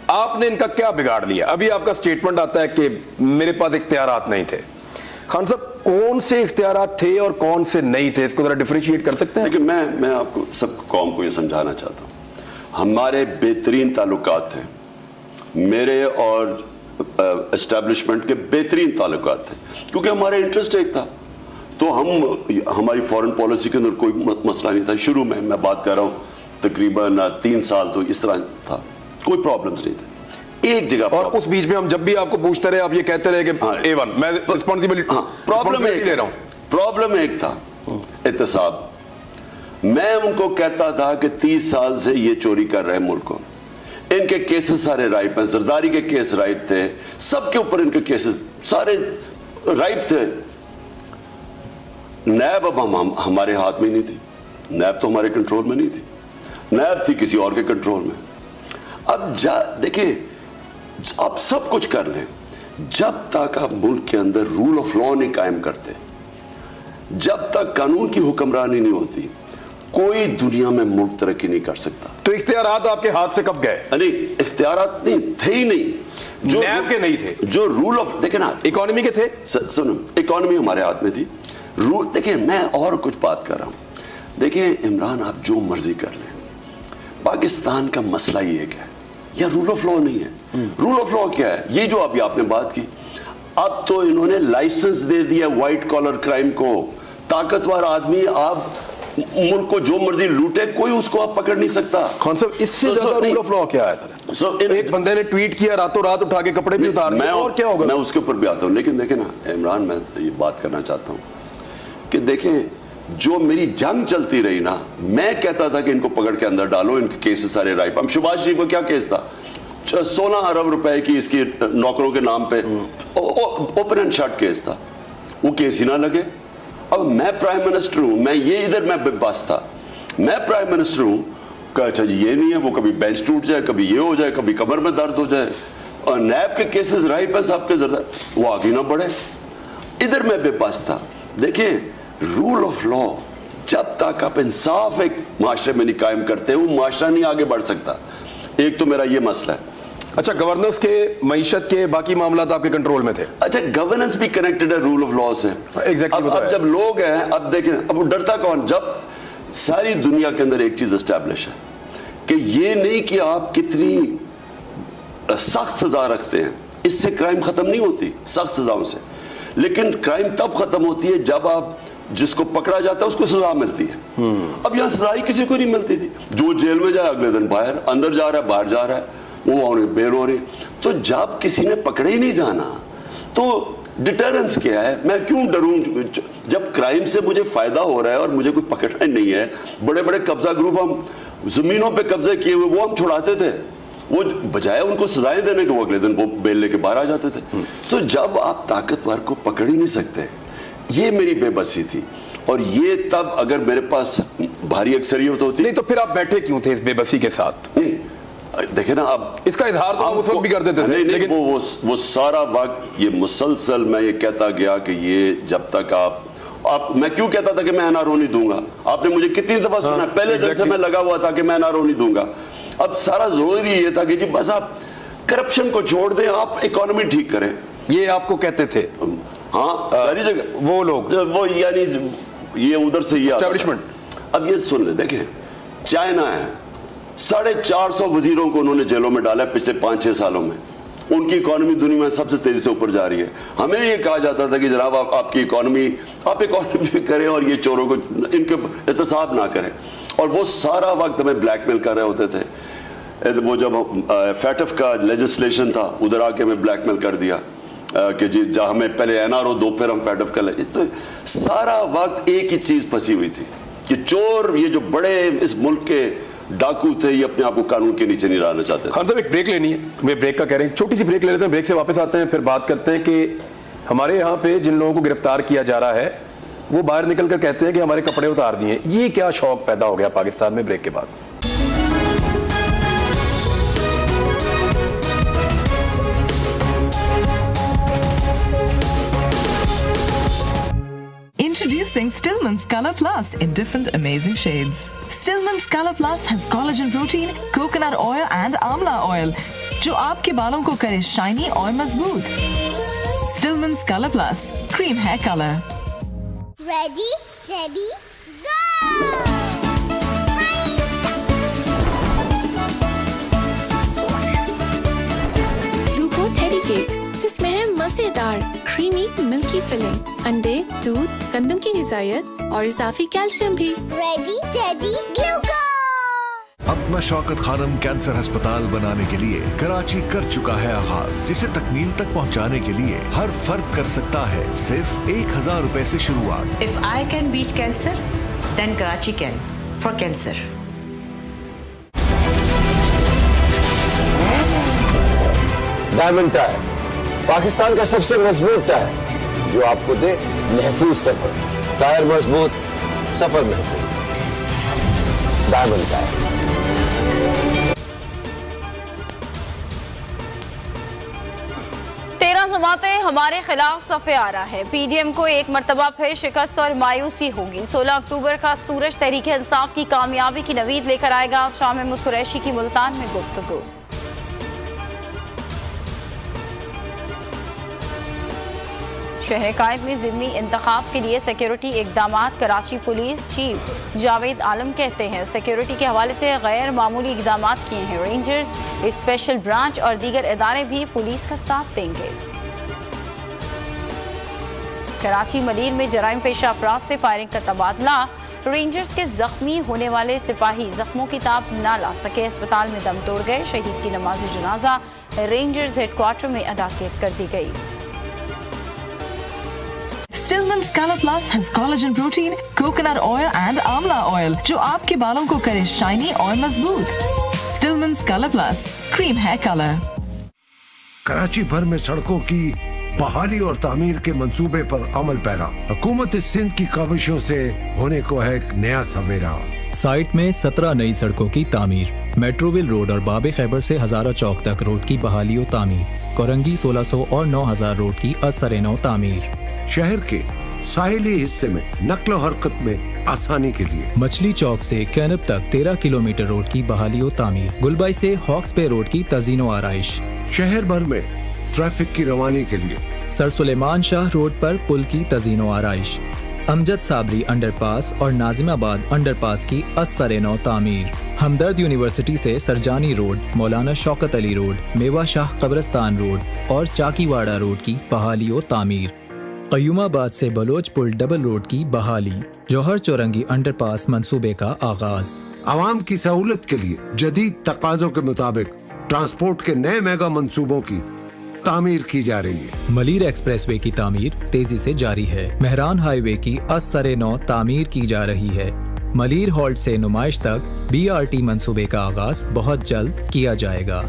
آپ نے ان کا کیا بگاڑ لیا؟ ابھی آپ کا سٹیٹمنٹ آتا ہے کہ میرے پاس اختیارات نہیں تھے. خان صاحب کون سے اختیارات تھے اور کون سے نہیں تھے, اس کو ذرا ڈیفرینشیٹ کر سکتے ہیں؟ لیکن میں آپ کو سب قوم کو یہ سمجھانا چاہتا ہوں, ہمارے بہترین تعلقات ہیں, میرے اور اسٹیبلشمنٹ کے بہترین تعلقات تھے, کیونکہ ہمارا انٹرسٹ ایک تھا. تو ہماری فورن پالیسی کے اندر کوئی مسئلہ نہیں تھا. شروع میں بات کر رہا ہوں تقریباً 3 سال تو اس طرح تھا, کوئی پرابلمز نہیں تھے. ایک جگہ اور اس بیچ میں ہم جب بھی آپ کو پوچھتے رہے آپ یہ کہتے رہے کہ A1 میں رسپانسبلٹی لے رہا ہوں. پرابلم ایک تھا احتساب. میں ان کو کہتا تھا کہ 30 سال سے یہ چوری کر رہے ملک کو, ان کے کیسز سارے رائپ ہیں, زرداری کے کیس رائپ تھے, سب کے اوپر ان کے کیسز سارے رائپ تھے. نیب اب ہمارے ہاتھ میں نہیں تھی, نیب تو ہمارے کنٹرول میں نہیں تھی, نیب تھی کسی اور کے کنٹرول میں. اب دیکھیں آپ سب کچھ کر لیں, جب تک آپ ملک کے اندر رول آف لا نہیں قائم کرتے, جب تک قانون کی حکمرانی نہیں ہوتی, کوئی دنیا میں ملک ترقی نہیں کر سکتا. تو اختیارات آپ کے ہاتھ سے کب گئے؟ نہیں, اختیارات نہیں تھے ہی نہیں, جو نیب کے نہیں تھے, جو رول آف, دیکھیں نا اکانومی کے تھے. سنو, اکانومی ہمارے ہاتھ میں تھی. دیکھیں میں اور کچھ بات کر رہا ہوں. دیکھیں عمران آپ جو مرضی کر لیں, پاکستان کا مسئلہ یہ ہے یا رول آف لا نہیں ہے. رول آف لا کیا ہے؟ یہ جو ابھی آپ نے بات کی, اب تو انہوں نے لائسنس دے دیا وائٹ کالر کرائم کو, ताकतवर आदमी आप मुल्क को जो मर्जी लूटे, कोई उसको आप पकड़ नहीं सकता। खान साहब, इससे ज्यादा रूल ऑफ लॉ क्या है सर? एक बंदे ने ट्वीट किया, रातों रात उठा के कपड़े भी उतार दिए, और क्या होगा? मैं उसके ऊपर भी आता हूँ, लेकिन देखें ना इमरान, मैं ये बात करना चाहता हूँ कि देखें, जो मेरी जंग चलती रही ना, मैं कहता था कि इनको पकड़ के अंदर डालो, इनके केसेस सारे राइप। हम सुभाष शरीफ को क्या केस था, 16 अरब रुपए की इसकी नौकरों के नाम पे ओपन एंड शट केस था, वो केस ही ना लगे। अब मैं प्राइम मिनिस्टर हूं, मैं ये इधर मैं बस था, मैं प्राइम मिनिस्टर हूं, अच्छा जी ये नहीं है, वो कभी बेंच टूट जाए, कभी ये हो जाए, कभी कमर में दर्द हो जाए, और नैब के केसेस राइप है साहब के, जरा वो आगे ना बढ़े, इधर मैं बेबस था। देखिए, रूल ऑफ लॉ जब तक आप इंसाफ एक माशरे में नहीं कायम करते हो, माशरा नहीं आगे बढ़ सकता। एक तो मेरा ये मसला है। अच्छा, गवर्नेंस के, मईशत के बाकी मामला आपके कंट्रोल में थे? अच्छा, गवर्नेंस भी कनेक्टेड है रूल ऑफ लॉ से। एग्जैक्टली। अब जब लोग हैं, अब देखें, अब डरता कौन, जब सारी दुनिया के अंदर एक चीज एस्टैब्लिश है कि ये नहीं कि आप कितनी सख्त सजा रखते हैं, इससे क्राइम खत्म नहीं होती सख्त सजाओं से, लेकिन क्राइम तब खत्म होती है जब आप जिसको पकड़ा जाता है उसको सजा मिलती है। अब यहाँ सजा ही किसी को नहीं मिलती थी, जो जेल में जाए अगले दिन बाहर, अंदर जा रहा है बाहर जा रहा है, वो बेल हो रही। तो जब किसी ने पकड़े ही नहीं जाना तो डिटरेंस क्या है, मैं क्यों डरूं? जब क्राइम से मुझे फायदा हो रहा है और मुझे कोई पकड़ना ही नहीं है, बड़े बड़े कब्जा ग्रुप, हम जमीनों पे कब्जे किए हुए, वो हम छुड़ाते थे, वो बजाय उनको सजाएं देने के वो अगले दिन वो बेल लेके बाहर आ जाते थे। तो जब आप ताकतवर को पकड़ ही नहीं सकते, ये मेरी बेबसी थी। और ये तब अगर मेरे पास भारी अक्सरियत होती, नहीं तो फिर आप बैठे क्यों थे इस बेबसी के साथ? नहीं देखे ना, अब इसका इजहार तो आप उस वक्त भी कर देते थे, लेकिन वो सारा वक्त ये मुसलसल मैं ये कहता गया कि ये जब तक आप मैं क्यों कहता था कि मैं एनआरओ नहीं दूंगा? आपने मुझे कितनी दफा सुना, पहले दिन से मैं लगा हुआ था कि मैं एनआरओ नहीं दूंगा। अब सारा जरूरी ये था कि जी बस आप करप्शन को छोड़ दें, आप इकोनॉमी ठीक करें। ये आपको कहते थे? हाँ, सारी जगह वो लोग, वो यानी ये उधर से ये एस्टैब्लिशमेंट। अब ये सुन ले, देखें, चाइना है, 450 वजीरों को उन्होंने जेलों में डाला पिछले 5-6 सालों में, उनकी इकोनॉमी दुनिया में सबसे तेजी से ऊपर जा रही है। हमें ये कहा जाता था कि जनाब आपकी इकोनॉमी, आप इकोनॉमी करें और ये चोरों को इनके एहतसाब ना करें, और वो सारा वक्त हमें ब्लैकमेल कर रहे होते थे। वो जब फैटफ का लेजिस्लेशन था, उधर आके हमें ब्लैकमेल कर दिया कि जी जहाँ हमें पहले एनआरओ दो, फिर हम फैटफ का, तो सारा वक्त एक ही चीज फंसी हुई थी कि चोर, ये जो बड़े इस मुल्क के डाकू थे, ये अपने आप को कानून के नीचे नहीं लाना चाहते। खान साहब, एक ब्रेक लेनी है, वे ब्रेक का कह रहे हैं, छोटी सी ब्रेक ले लेते हैं, ब्रेक से वापस आते हैं, फिर बात करते हैं कि हमारे यहाँ पे जिन लोगों को गिरफ्तार किया जा रहा है वो बाहर निकल कर कहते हैं कि हमारे कपड़े उतार दिए। ये क्या शौक पैदा हो गया पाकिस्तान में? ब्रेक के बाद। Introducing Stillman's Color Plus in different amazing shades. Stillman's Color Plus has collagen protein, coconut oil and amla oil, जो आपके बालों को करे शाइनी और मजबूत। Stillman's Color Plus, cream hair color. Ready, steady, go! ग्लूको teddy cake, जिसमें है मजेदार क्रीमी मिल्की फिलिंग, अंडे, दूध, गंदम की ग़िज़ायत और इजाफी कैल्शियम भी। Ready, steady, go! अपना शौकत खानम कैंसर अस्पताल बनाने के लिए कराची कर चुका है आगाज। इसे तकमील तक पहुंचाने के लिए हर फर्द कर सकता है सिर्फ 1000 रुपए से शुरुआत। If I can beat cancer, then Karachi can for cancer. Diamond tyre, Pakistan का सबसे मजबूत टायर जो आपको दे महफूज सफर। टायर मजबूत, सफर महफूज। Diamond tyre. जमातें हमारे खिलाफ सफ़े आ रहा है। पीडीएम को एक मरतबा फिर शिकस्त और मायूसी होगी। 16 अक्टूबर का सूरज तहरीक इंसाफ की कामयाबी की नवीद लेकर आएगा। शाह महमूद कुरैशी की मुल्तान में गुफ्तगू। शहर कायद में ज़िमनी इंतखाब के लिए सिक्योरिटी इकदामात। कराची पुलिस चीफ जावेद आलम कहते हैं सिक्योरिटी के हवाले से गैर मामूली इकदामात किए हैं। रेंजर्स, स्पेशल ब्रांच और दीगर इदारे भी पुलिस का साथ देंगे। कराची मलीर में जराइम पेशा अफराद से फायरिंग का तबादला। रेंजर्स के जख्मी होने वाले सिपाही जख्मों की ताप ना ला सके, अस्पताल में दम तोड़ गए। शहीद की नमाज जनाजा रेंजर्स हेडक्वार्टर में अदा कर दी गई। Stillman's Color Plus has collagen protein, coconut oil and amla oil जो आपके बालों को करे शाइनी और मजबूत। Stillman's Color Plus, cream hair color। Karachi भर में सड़कों की बहाली और तामीर के मंसूबे पर अमल पैरा। हुकूमत सिंध की काविशों से होने को है एक नया सवेरा। साइट में 17 नई सड़कों की तामीर, मेट्रोविल रोड और बाबे खैबर से हजारा चौक तक रोड की बहाली और तामीर, कोरंगी 1600 और 9000 रोड की असर-ए-नौ तामीर। शहर के साहिली हिस्से में नक्लो हरकत में आसानी के लिए मछली चौक से कैनब तक 13 किलोमीटर रोड की बहाली और तामीर, गुलबाई से हॉक्स पे रोड की तजीनो आराइश। शहर भर में ट्रैफिक की रवानी के लिए सर सुलेमान शाह रोड पर पुल की तजीनो आराइश, अमजद साबरी अंडरपास और नाजिमाबाद अंडरपास की असर-ए-नौ तामीर, हमदर्द यूनिवर्सिटी से सरजानी रोड, मौलाना शौकत अली रोड, मेवा शाह कब्रस्तान रोड और चाकीवाड़ा रोड की बहाली और तामीर, कयूमाबाद से बलोच पुल डबल रोड की बहाली, जौहर चौरंगी अंडरपास मंसूबे का आगाज। आवाम की सहूलत के लिए जदीद तकाज़ों के मुताबिक ट्रांसपोर्ट के नए मेगा मंसूबों की तामीर की जा रही है। मलीर एक्सप्रेसवे की तामीर तेजी से जारी है। मेहरान हाईवे की असर-ए-नौ तामीर की जा रही है। मलीर हॉल्ट से नुमाइश तक BRT मंसूबे का आगाज बहुत जल्द किया जाएगा।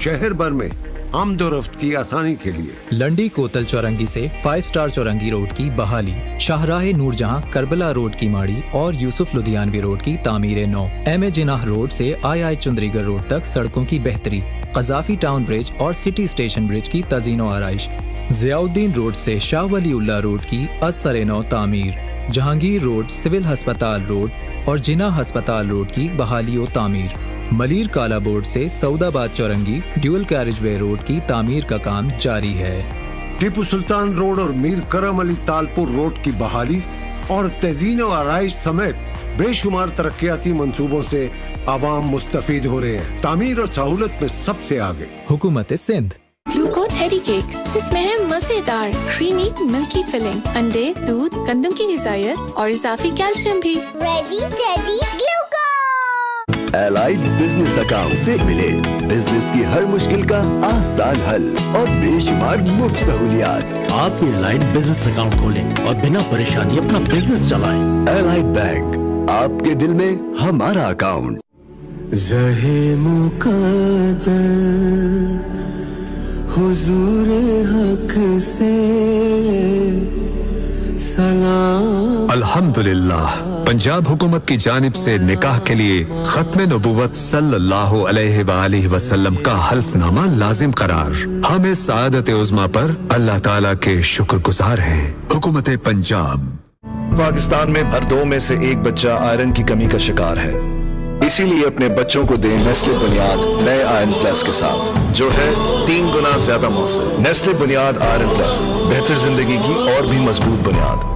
शहर भर में आमदोरफ्त की आसानी के लिए लंडी कोतल चौरंगी से 5 स्टार चौरंगी रोड की बहाली, शाहराह नूरजहां करबला रोड की माड़ी और यूसुफ लुधियानवी रोड की तामीर-ए-नौ, एम जिनाह रोड से आई चुंदरीगढ़ रोड तक सड़कों की बेहतरी, कजाफी टाउन ब्रिज और सिटी स्टेशन ब्रिज की तजीनो आराइश, जियाउद्दीन रोड से शाह वलीउल्लाह रोड की असर-ए-नौ तामीर, जहांगीर रोड सिविल हस्पताल रोड और जिना हस्पताल रोड की बहाली और तामीर, मलीर काला बोर्ड से सऊदाबाद चौरंगी ड्यूल कैरिजवे रोड की तामीर का काम जारी है। टीपू सुल्तान रोड और मीर करम अली तालपुर रोड की बहाली और तज़ीनो आराइश समेत बेशुमार तरक्याती मंसूबों से आवाम मुस्तफीद हो रहे हैं। तामीर और सहूलत में सबसे आगे हुकूमत सिंध। ग्लूको थेरी केक जिसमें है मजेदार क्रीमी मिल्की फिलिंग, अंडे, दूध, गंदम की गिजायत और इजाफी कैल्शियम भी। Ready teddy ग्लूको। Allied business account से मिले बिजनेस की हर मुश्किल का आसान हल और बेशुमार मुफ्त सहूलियात। आप भी एलाइड बिजनेस अकाउंट खोलें और बिना परेशानी अपना बिजनेस चलाएं। एलाइड बैंक, आपके दिल में हमारा अकाउंट। ज़हे मुक़द्दर हुज़ूर हक से सलाम। अल्हम्दुलिल्लाह, पंजाब हुकूमत की जानिब से निकाह के लिए खत्म नबुव्वत सल्लल्लाहु अलैहि वसल्लम का हल्फनामा लाजिम करार। हम इस सादत उज़्मा पर अल्लाह ताला के शुक्रगुजार हैं। हुकूमत पंजाब। पाकिस्तान में हर 2 में से 1 बच्चा आयरन की कमी का शिकार है, इसीलिए अपने बच्चों को दें नेस्ले बुनियाद नए आयरन प्लस के साथ, जो है 3 गुना ज्यादा मौसर। नेस्ले बुनियाद आयरन प्लस, बेहतर जिंदगी की और भी मजबूत बुनियाद।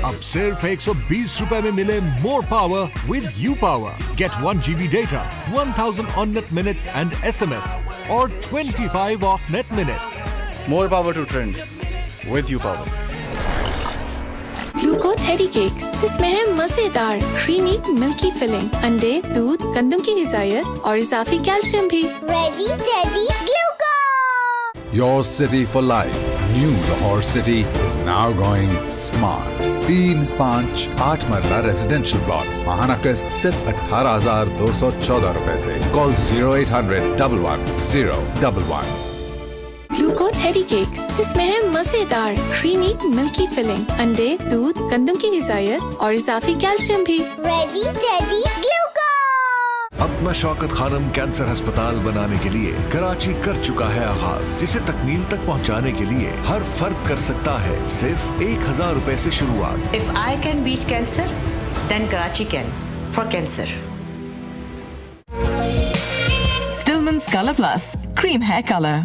अब सिर्फ 120 रुपए में मिले more power with you power. Get 1 GB data, 1000 on net minutes and SMS और 25 off net minutes. More power to trend with you power. ग्लूको थेरी केक जिसमें है मजेदार क्रीमी मिल्की फिलिंग, अंडे, दूध, गंदम की गिजायत और इजाफी कैल्शियम भी। Ready teddy ग्लूको। Your city for life. New Lahore City is now going smart. 3-5-8 मरला रेजिडेंशियल प्लॉट्स, माहाना किस्त सिर्फ 18,214 रुपए से। कॉल 0800 11 011। ग्लूको थेरी केक जिसमें है मजेदार क्रीमी मिल्की फिलिंग, अंडे, दूध, गंदम की गिजायत और इजाफी कैल्शियम भी। Ready teddy ग्लूको। अपना शौकत खानम कैंसर अस्पताल बनाने के लिए कराची कर चुका है आगाज। इसे तकमील तक पहुंचाने के लिए हर फर्द कर सकता है सिर्फ 1000 रुपए से शुरुआत। If I can beat cancer, then Karachi can for cancer. Stillman's Color Plus, cream hair color।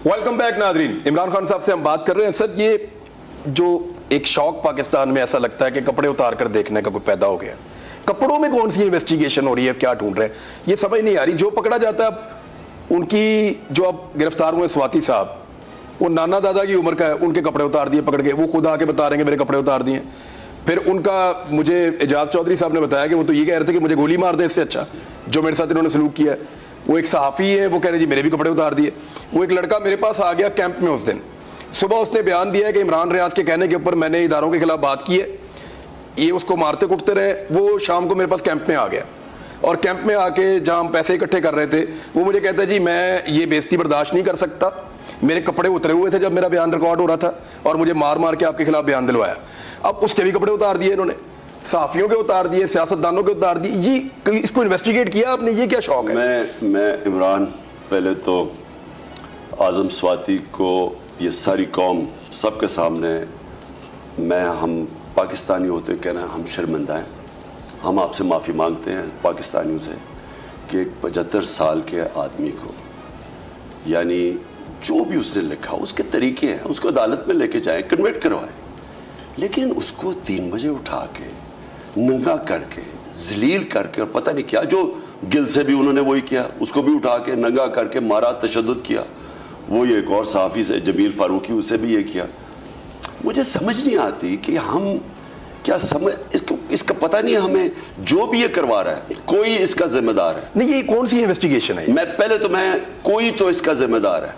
Welcome back Nadreen. Imran Khan साहब से हम बात कर रहे हैं। सर, ये जो एक शौक पाकिस्तान में ऐसा लगता है कि कपड़े उतार कर देखने का कोई पैदा हो गया, कपड़ों में कौन सी इन्वेस्टिगेशन हो रही है, क्या ढूंढ रहे हैं, ये समझ नहीं आ रही। जो पकड़ा जाता है उनकी, जो अब गिरफ्तार हुए स्वाति साहब, वो नाना दादा की उम्र का है, उनके कपड़े उतार दिए पकड़ के, वो खुद आके बता रहे हैं मेरे कपड़े उतार दिए। फिर उनका, मुझे एजाज चौधरी साहब ने बताया कि वो तो ये कह रहे थे कि मुझे गोली मार दे इससे अच्छा, जो मेरे साथ इन्होंने सलूक किया है। वो एक सहाफ़ी है, वो कह रहे जी मेरे भी कपड़े उतार दिए। वो एक लड़का मेरे पास आ गया कैंप में उस दिन सुबह, उसने बयान दिया है कि इमरान रियाज के कहने के ऊपर मैंने इदारों के खिलाफ बात की है, ये उसको मारते कुटते रहे। वो शाम को मेरे पास कैंप में आ गया, और कैंप में आके जहाँ हम पैसे इकट्ठे कर रहे थे, वो मुझे कहता है जी मैं ये बेइज्जती बर्दाश्त नहीं कर सकता, मेरे कपड़े उतरे हुए थे जब मेरा बयान रिकॉर्ड हो रहा था, और मुझे मार मार के आपके खिलाफ बयान दिलवाया। अब उसके भी कपड़े उतार दिए इन्होंने, सहाफ़ियों के उतार दिए, सियासतदानों के उतार दिए। ये इसको इन्वेस्टिगेट किया आपने, ये क्या शौक है? मैं इमरान, पहले तो आज़म स्वाति को, ये सारी कौम सबके सामने हम पाकिस्तानी होते कहना हम शर्मिंदा हैं। हम आपसे माफ़ी मांगते हैं पाकिस्तानियों से कि एक 75 साल के आदमी को, यानी जो भी उसने लिखा उसके तरीके हैं, उसको अदालत में लेके जाएं, कन्वर्ट करवाएं, लेकिन उसको 3 बजे उठा के नंगा करके जलील करके, और पता नहीं क्या, जो गिल से भी उन्होंने वही किया, उसको भी उठा के नंगा करके मारा, तशद्दुद किया। वो ये एक और सहाफ़ी से जमील फारूकी, उससे भी ये किया। मुझे समझ नहीं आती कि हम क्या समझ, इसका पता नहीं हमें, जो भी ये करवा रहा है कोई इसका जिम्मेदार है। नहीं, ये कौन सी इन्वेस्टिगेशन है? कोई तो इसका जिम्मेदार है,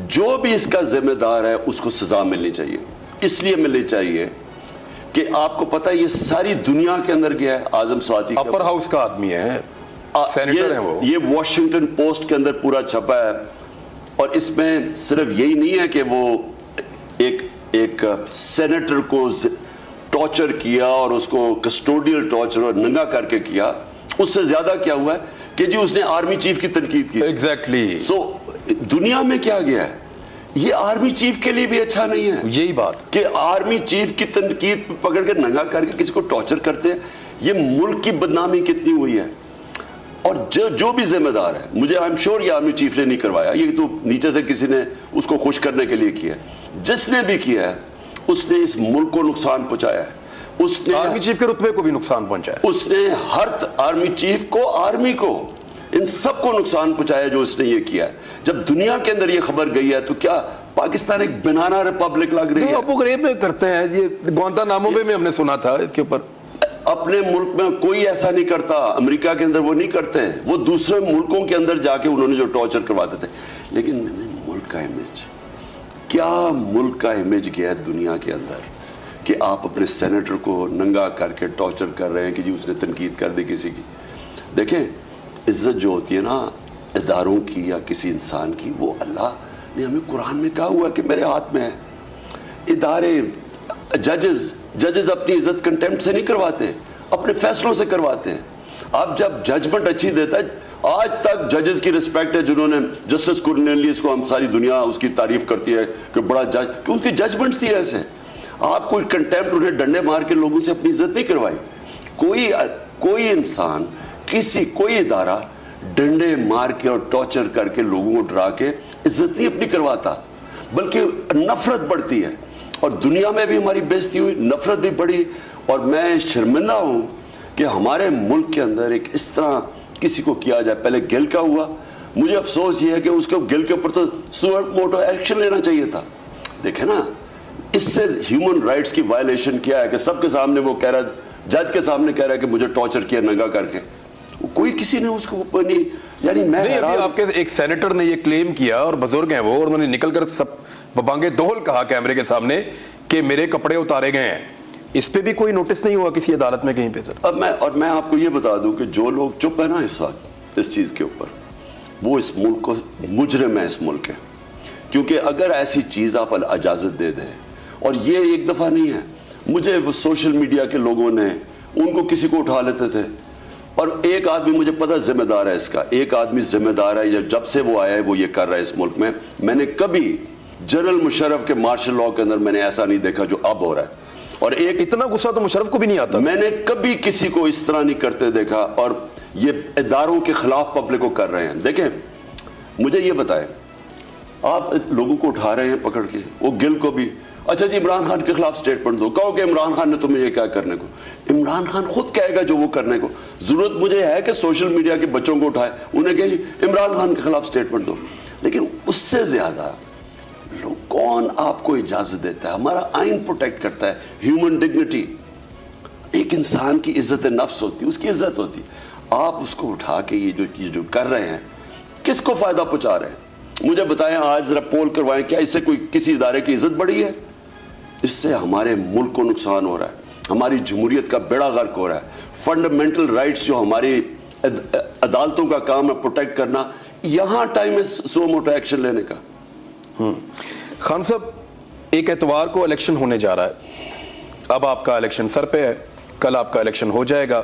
जो भी इसका जिम्मेदार है उसको सजा मिलनी चाहिए। इसलिए मिलनी चाहिए कि आपको पता है ये सारी दुनिया के अंदर गया है। आज़म स्वाति अपर हाउस का आदमी है, सेनेटर है वो। ये वॉशिंगटन पोस्ट के अंदर पूरा छपा है, और इसमें सिर्फ यही नहीं है कि वो एक सेनेटर को टॉर्चर किया और उसको कस्टोडियल टॉर्चर और नंगा करके किया, उससे ज्यादा क्या हुआ है कि जी उसने आर्मी चीफ की तनकीद की। एग्जैक्टली। सो दुनिया में क्या गया है, ये आर्मी चीफ के लिए भी अच्छा नहीं है। यही बात कि आर्मी चीफ की तनकीद पकड़ के नंगा करके किसी को टॉर्चर करते हैं, ये मुल्क की बदनामी कितनी हुई है। और जो भी जिम्मेदार है, मुझे आई एम श्योर ये आर्मी चीफ ने नहीं करवाया, ये तो नीचे से किसी ने उसको खुश करने के लिए किया। जिसने भी किया है उसने इस मुल्क को नुकसान पहुंचाया है, उसने आर्मी चीफ के रुतबे को भी नुकसान पहुंचाया, उसने हर आर्मी चीफ को, आर्मी को, इन सबको नुकसान पहुंचाया जो उसने ये किया है। जब दुनिया के अंदर ये खबर गई है तो क्या पाकिस्तान एक बनाना रिपब्लिक लग रही है? अबू गरीब में करते हैं ये, ग्वांतानामो में हमने सुना था इसके ऊपर। अपने मुल्क में कोई ऐसा नहीं करता, अमेरिका के अंदर वो नहीं करते हैं, वो दूसरे मुल्कों के अंदर जाके उन्होंने जो टॉर्चर करवाते थे। लेकिन मुल्क का इमेज, क्या मुल्क का इमेज गया है दुनिया के अंदर कि आप अपने सेनेटर को नंगा करके टॉर्चर कर रहे हैं कि जी उसने तनकीद कर दी किसी की। देखें, इज्जत जो होती है ना इदारों की या किसी इंसान की, वो अल्लाह ने हमें कुरान में कहा हुआ कि मेरे हाथ में है। इदारे, जजेस अपनी इज्जत कंटेम्प्ट से नहीं करवाते, अपने फैसलों से करवाते हैं। आप जब जजमेंट अच्छी देता है, आज तक जजेस की रिस्पेक्ट है, जिन्होंने जस्टिस कॉर्नेलियस को हम सारी दुनिया उसकी तारीफ करती है कि बड़ा जज, कि उसकी जजमेंट्स थी ऐसे। आप कोई कंटेम्प्ट, उन्हें डंडे मार के लोगों से अपनी इज्जत नहीं करवाई। कोई इंसान, कोई इदारा डंडे मार के और टॉर्चर करके लोगों को डरा के इज्जत नहीं अपनी करवाता, बल्कि नफरत बढ़ती है। और दुनिया में भी हमारी बेइज्जती हुई, नफरत भी बढ़ी। और मैं शर्मिंदा हूं कि हमारे मुल्क के अंदर एक इस तरह किसी को किया जाए। पहले गिल का हुआ, मुझे अफसोस ये है कि उसको गिल के ऊपर तो सुअर मोटो एक्शन लेना चाहिए था। देखे ना, इससे ह्यूमन राइट्स की वायलेशन क्या है कि सबके सामने वो कह रहा है, जज के सामने कह रहा है कि मुझे टॉर्चर किया नंगा करके, कोई किसी ने उसको ऊपर नहीं, यानी मैं नहीं, अभी आपके एक सेनेटर ने ये क्लेम किया और बुजुर्ग हैं वो, और उन्होंने निकलकर सब बबांगे दोहल कहा कैमरे के सामने कि मेरे कपड़े उतारे गए हैं। इस पे भी कोई नोटिस नहीं हुआ किसी अदालत में कहीं पे सर? अब मैं आपको ये बता दूं कि जो लोग चुप है ना इस वक्त इस चीज के ऊपर, वो इस मुल्क को मुजरिम है इस मुल्क के। क्योंकि अगर ऐसी चीज आप इजाजत दे दें, और ये एक दफा नहीं है, मुझे वो सोशल मीडिया के लोगों ने उनको किसी को उठा लेते थे, और एक आदमी मुझे पता जिम्मेदार है इसका, एक आदमी जिम्मेदार है, जब से वो आया है वो ये कर रहा है इस मुल्क में। मैंने कभी जनरल मुशर्रफ के मार्शल लॉ के अंदर मैंने ऐसा नहीं देखा जो अब हो रहा है। और एक इतना गुस्सा तो मुशर्रफ को भी नहीं आता, मैंने कभी किसी को इस तरह नहीं करते देखा। और ये इदारों के खिलाफ पब्लिक को कर रहे हैं। देखें, मुझे ये बताएं, आप लोगों को उठा रहे हैं पकड़ के, वो गिल को भी, अच्छा जी इमरान खान के खिलाफ स्टेटमेंट दो, कहो कि इमरान खान ने तुम्हें ये क्या करने को, इमरान खान खुद कहेगा जो वो करने को। जरूरत मुझे है कि सोशल मीडिया के बच्चों को उठाए, उन्हें कहे इमरान खान के खिलाफ स्टेटमेंट दो, लेकिन उससे ज्यादा लोग कौन आपको इजाजत देता है? हमारा आइन प्रोटेक्ट करता है ह्यूमन डिग्निटी, एक इंसान की इज्जत नफ्स होती है, उसकी इज्जत होती है। आप उसको उठा के ये जो कर रहे हैं किसको फायदा पहुंचा रहे हैं? मुझे बताएं, आज जरा पोल करवाएं, क्या इससे कोई किसी इदारे की इज्जत बढ़ी है? इससे हमारे मुल्क को नुकसान हो रहा है, हमारी जमहूरियत का बेड़ा गर्क हो रहा है। फंडामेंटल राइट्स जो हमारी अदालतों का काम है प्रोटेक्ट करना, यहां टाइम है सो मोटा एक्शन लेने का। खान साहब, एक एतवार को इलेक्शन होने जा रहा है, अब आपका इलेक्शन सर पे है, कल आपका इलेक्शन हो जाएगा,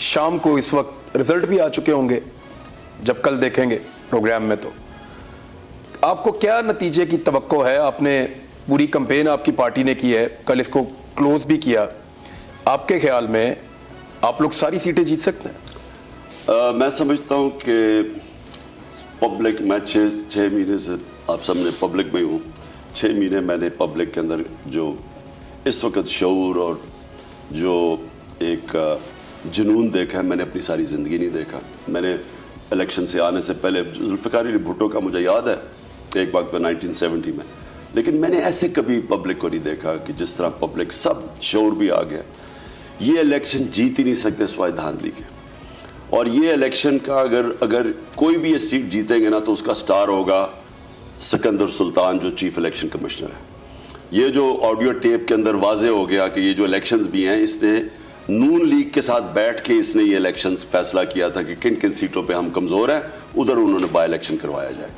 शाम को इस वक्त रिजल्ट भी आ चुके होंगे जब कल देखेंगे प्रोग्राम में, तो आपको क्या नतीजे की तवक्को है? आपने पूरी कैंपेन आपकी पार्टी ने की है, कल इसको क्लोज भी किया, आपके ख्याल में आप लोग सारी सीटें जीत सकते हैं? मैं समझता हूं कि पब्लिक, मैं छः महीने से आप सामने पब्लिक में हूँ, 6 महीने मैंने पब्लिक के अंदर जो इस वक्त शऊर और जो एक जुनून देखा है, मैंने अपनी सारी ज़िंदगी नहीं देखा। मैंने इलेक्शन से आने से पहले जुल्फ़िकार अली भुट्टो का मुझे याद है एक वक्त में 1970 में, लेकिन मैंने ऐसे कभी पब्लिक को नहीं देखा कि जिस तरह पब्लिक सब शऊर भी आ गया। ये इलेक्शन जीत ही नहीं सकते सिवाय धांधली के, और ये इलेक्शन का अगर कोई भी ये सीट जीतेंगे ना तो उसका स्टार होगा सिकंदर सुल्तान जो चीफ इलेक्शन कमिश्नर है। ये जो ऑडियो टेप के अंदर वाजे हो गया कि ये जो इलेक्शंस भी हैं, इसने नून लीग के साथ बैठ के इसने ये इलेक्शंस फैसला किया था कि किन किन सीटों पे हम कमज़ोर हैं, उधर उन्होंने बाई इलेक्शन करवाया जाए।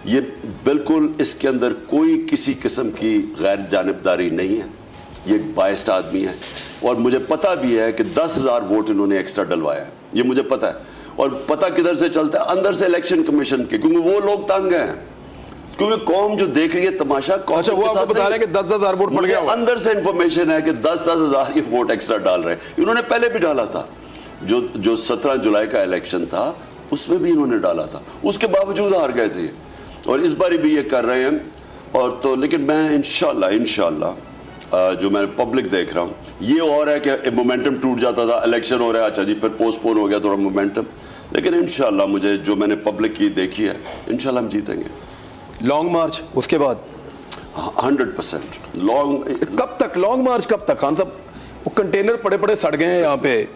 ये बिल्कुल इसके अंदर कोई किसी किस्म की गैर जानिबदारी नहीं है, ये एक बाइस्ड आदमी है, और मुझे पता भी है कि 10,000 वोट इन्होंने एक्स्ट्रा डलवाया है, ये मुझे पता है। और पता किधर से चलता है? अंदर से इलेक्शन कमीशन के, क्योंकि वो लोग तंग हैं, क्योंकि कौम जो देख रही है तमाशा। अच्छा, वो आपको बता रहे हैं कि 10,000 वोट पड़ गया? अंदर से इंफॉर्मेशन है कि 10,000 ये वोट एक्स्ट्रा डाल रहे हैं। इन्होंने पहले भी डाला था, जो 17 जुलाई का इलेक्शन था उसमें भी इन्होंने डाला था, उसके बावजूद हार गए थे, और इस बार भी ये कर रहे हैं। और तो लेकिन मैं इंशाल्लाह जो मैं पब्लिक देख रहा हूँ, ये और है कि मोमेंटम टूट जाता था, इलेक्शन हो रहा है, अच्छा जी फिर पोस्टपोन हो गया थोड़ा मोमेंटम, लेकिन इंशाल्लाह मुझे जो मैंने पब्लिक की देखी है, इंशाल्लाह हम जीतेंगे। लॉन्ग मार्च उसके बाद 100% लॉन्ग। कब तक लॉन्ग मार्च? कब तक खान साहब? वो कंटेनर पड़े पड़े सड़ गए हैं यहाँ पे,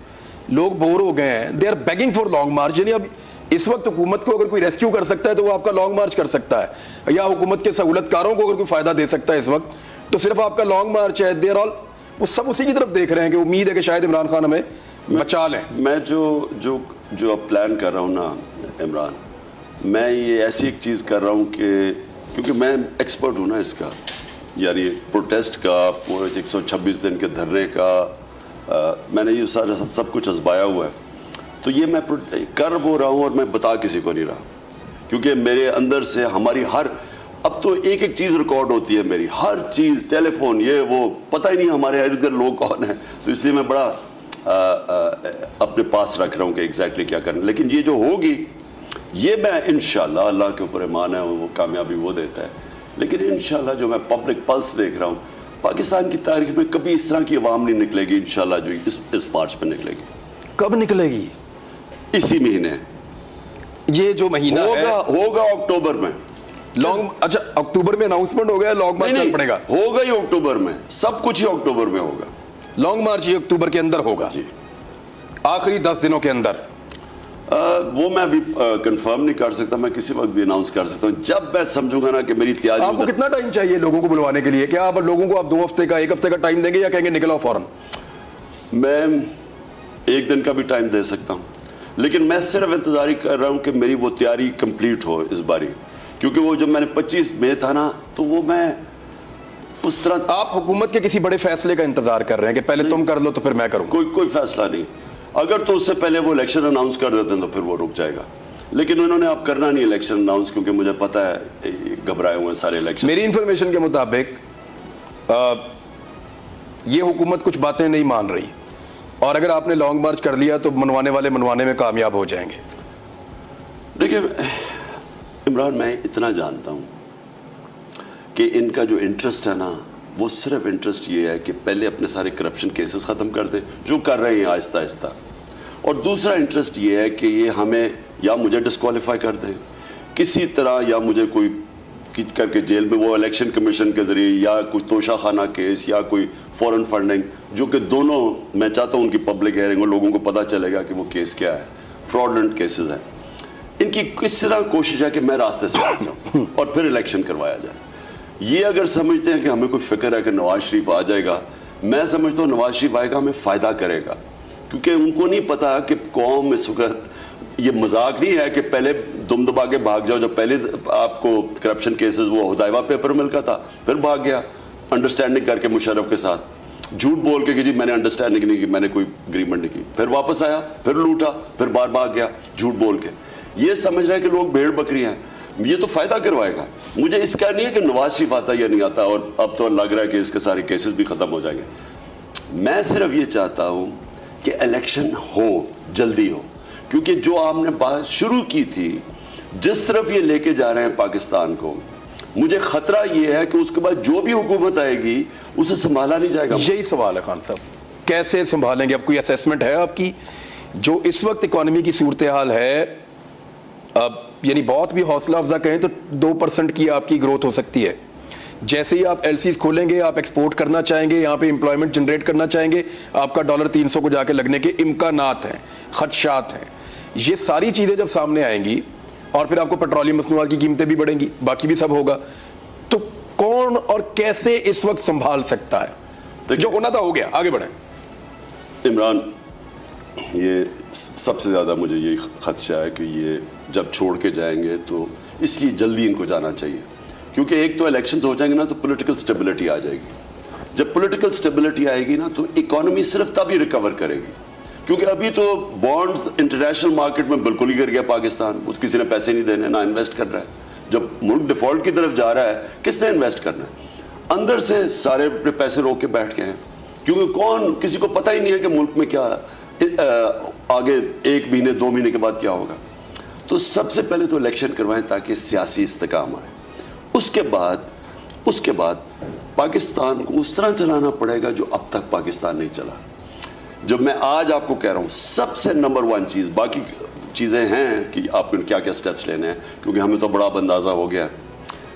लोग बोर हो गए हैं, they are begging for long march. यानी अब इस वक्त हुकूमत को अगर कोई रेस्क्यू कर सकता है तो वो आपका लॉन्ग मार्च कर सकता है, या हुकूमत के सहूलतकारों को अगर कोई फायदा दे सकता है इस वक्त, तो सिर्फ आपका लॉन्ग मार्च है। देर ऑल वो सब उसी की तरफ देख रहे हैं कि उम्मीद है कि शायद इमरान खान हमें बचा लें। मैं जो अब प्लान कर रहा हूँ ना इमरान, मैं ये ऐसी एक चीज़ कर रहा हूँ कि क्योंकि मैं एक्सपर्ट हूँ ना इसका, यानी प्रोटेस्ट का, पूरे 126 दिन के धरने का, मैंने ये सारा सब कुछ आजमाया हुआ है, तो ये मैं कर वो रहा हूँ और मैं बता किसी को नहीं रहा, क्योंकि मेरे अंदर से हमारी अब तो एक एक चीज़ रिकॉर्ड होती है मेरी, हर चीज़, टेलीफोन, ये वो, पता ही नहीं हमारे इर्द गिर्द लोग कौन है, तो इसलिए मैं बड़ा अपने पास रख रहा हूँ कि एग्जैक्टली क्या करना। लेकिन ये जो होगी ये मैं इंशाल्लाह, अल्लाह के ऊपर ईमान है, वो कामयाबी वो देता है, लेकिन इंशाल्लाह जो मैं पब्लिक पल्स देख रहा हूँ, पाकिस्तान की तारीख में कभी इस तरह की आवाम नहीं निकलेगी इंशाल्लाह, जो इस मार्च में निकलेगी। कब निकलेगी? इसी महीने, ये जो महीना होगा अक्टूबर में। लॉन्ग, अच्छा अक्टूबर में अनाउंसमेंट हो गया, लॉन्ग मार्च चल पड़ेगा? होगा ही अक्टूबर में, सब कुछ ही अक्टूबर में होगा। लॉन्ग मार्च ये अक्टूबर के अंदर होगा जी, आखिरी 10 दिनों के अंदर। वो मैं अभी कंफर्म नहीं कर सकता, मैं किसी वक्त भी अनाउंस कर सकता हूँ जब मैं समझूंगा ना कि मेरी तैयारी। आपको कितना टाइम चाहिए लोगों को बुलवाने के लिए? क्या आप लोगों को आप 2 हफ्ते का, 1 हफ्ते का टाइम देंगे, या कहेंगे निकलो फौरन? मैं 1 दिन का भी टाइम दे सकता हूँ, लेकिन मैं सिर्फ इंतजार कर रहा हूँ कि मेरी वो तैयारी कंप्लीट हो इस बारी, क्योंकि वो जब मैंने 25 में था ना, तो वो मैं उस तरह। आप हुकूमत के किसी बड़े फैसले का इंतजार कर रहे हैं कि पहले तुम कर लो तो फिर मैं करूँ? कोई फैसला नहीं, अगर तो उससे पहले वो इलेक्शन अनाउंस कर देते हैं तो फिर वो रुक जाएगा, लेकिन उन्होंने अब करना नहीं इलेक्शन अनाउंस, क्योंकि मुझे पता है घबराए हुए हैं सारे इलेक्शन। मेरी इंफॉर्मेशन के मुताबिक ये हुकूमत कुछ बातें नहीं मान रही, और अगर आपने लॉन्ग मार्च कर लिया तो मनवाने वाले मनवाने में कामयाब हो जाएंगे। देखिए इमरान, मैं इतना जानता हूं कि इनका जो इंटरेस्ट है ना وہ صرف انٹرسٹ یہ ہے کہ پہلے اپنے سارے کرپشن کیسز ختم کر دیں جو کر رہے ہیں آہستہ آہستہ, اور دوسرا انٹرسٹ یہ ہے کہ یہ ہمیں یا مجھے ڈسکوالیفائی کر دیں کسی طرح, یا مجھے کوئی کر کے جیل میں وہ الیکشن کمیشن کے ذریعے, یا کوئی توشہ خانہ کیس, یا کوئی فورن فنڈنگ, جو کہ دونوں میں چاہتا ہوں ان کی پبلک ہیئرنگ اور لوگوں کو پتہ چلے گا کہ وہ کیس کیا ہے, فراڈلنٹ کیسز ہیں. ان کی کس طرح کوشش ہے کہ میں راستے سے ہٹ جاؤں اور پھر الیکشن کروایا جائے. یہ اگر سمجھتے ہیں کہ ہمیں کوئی فکر ہے کہ نواز شریف آ جائے گا, میں سمجھتا ہوں نواز شریف آئے گا ہمیں فائدہ کرے گا, کیونکہ ان کو نہیں پتا کہ قوم اس وقت, یہ مذاق نہیں ہے کہ پہلے دم دبا کے بھاگ جاؤ. جب پہلے آپ کو کرپشن کیسز وہ ہدایبہ پیپر مل کا تھا, پھر بھاگ گیا انڈرسٹینڈنگ کر کے مشرف کے ساتھ, جھوٹ بول کے کہ جی میں نے انڈرسٹینڈنگ نہیں کی, میں نے کوئی اگریمنٹ نہیں کی, پھر واپس آیا, پھر لوٹا, پھر بار بھاگ گیا جھوٹ بول کے. یہ سمجھ رہے ہیں کہ لوگ بھیڑ بکری ہیں, یہ تو فائدہ کروائے گا. مجھے اس کا نہیں ہے کہ نواز شریف آتا یا نہیں آتا, اور اب تو لگ رہا ہے کہ اس کے سارے کیسز بھی ختم ہو جائیں گے. میں صرف یہ چاہتا ہوں کہ الیکشن ہو, جلدی ہو, کیونکہ جو آپ نے بات شروع کی تھی جس طرف یہ لے کے جا رہے ہیں پاکستان کو, مجھے خطرہ یہ ہے کہ اس کے بعد جو بھی حکومت آئے گی اسے سنبھالا نہیں جائے گا. یہی سوال ہے خان صاحب, کیسے سنبھالیں گے؟ اب کوئی اسیسمنٹ ہے آپ کی جو اس وقت اکانومی کی صورتحال ہے, اب یعنی بہت بھی حوصلہ افزا کہیں تو 2% کی آپ کی گروتھ ہو سکتی ہے. جیسے ہی آپ ایل سیز کھولیں گے, آپ ایکسپورٹ کرنا چاہیں گے, یہاں پہ امپلائمنٹ جنریٹ کرنا چاہیں گے, آپ کا $300 کو جا کے لگنے کے امکانات ہیں, خدشات ہیں. یہ ساری چیزیں جب سامنے آئیں گی اور پھر آپ کو پیٹرولیم مصنوعات کی قیمتیں بھی بڑھیں گی, باقی بھی سب ہوگا, تو کون اور کیسے اس وقت سنبھال سکتا ہے؟ جو ہونا تھا ہو گیا, آگے بڑھیں. عمران, یہ سب سے زیادہ مجھے یہ خدشہ ہے کہ یہ جب چھوڑ کے جائیں گے تو اس لیے جلدی ان کو جانا چاہیے, کیونکہ ایک تو الیکشنز ہو جائیں گے نا تو پولیٹیکل سٹیبلٹی آ جائے گی. جب پولیٹیکل سٹیبلٹی آئے گی نا تو اکانومی صرف تب ہی ریکور کرے گی, کیونکہ ابھی تو بانڈز انٹرنیشنل مارکیٹ میں بالکل ہی گر گیا پاکستان, کسی نے پیسے نہیں دینے, نہ انویسٹ کر رہا ہے. جب ملک ڈیفالٹ کی طرف جا رہا ہے کس نے انویسٹ کرنا ہے؟ اندر سے سارے پیسے روک کے بیٹھ گئے ہیں, کیونکہ کسی کو پتہ ہی نہیں ہے کہ ملک میں کیا آگے 1 مہینے 2 مہینے کے بعد کیا ہوگا. تو سب سے پہلے تو الیکشن کروائیں تاکہ سیاسی استحکام آئے. اس کے بعد پاکستان کو اس طرح چلانا پڑے گا جو اب تک پاکستان نہیں چلا. جو میں آج آپ کو کہہ رہا ہوں سب سے نمبر 1 چیز, باقی چیزیں ہیں کہ آپ کو کیا کیا سٹیپس لینے ہیں کیونکہ ہمیں تو بڑا اندازہ ہو گیا,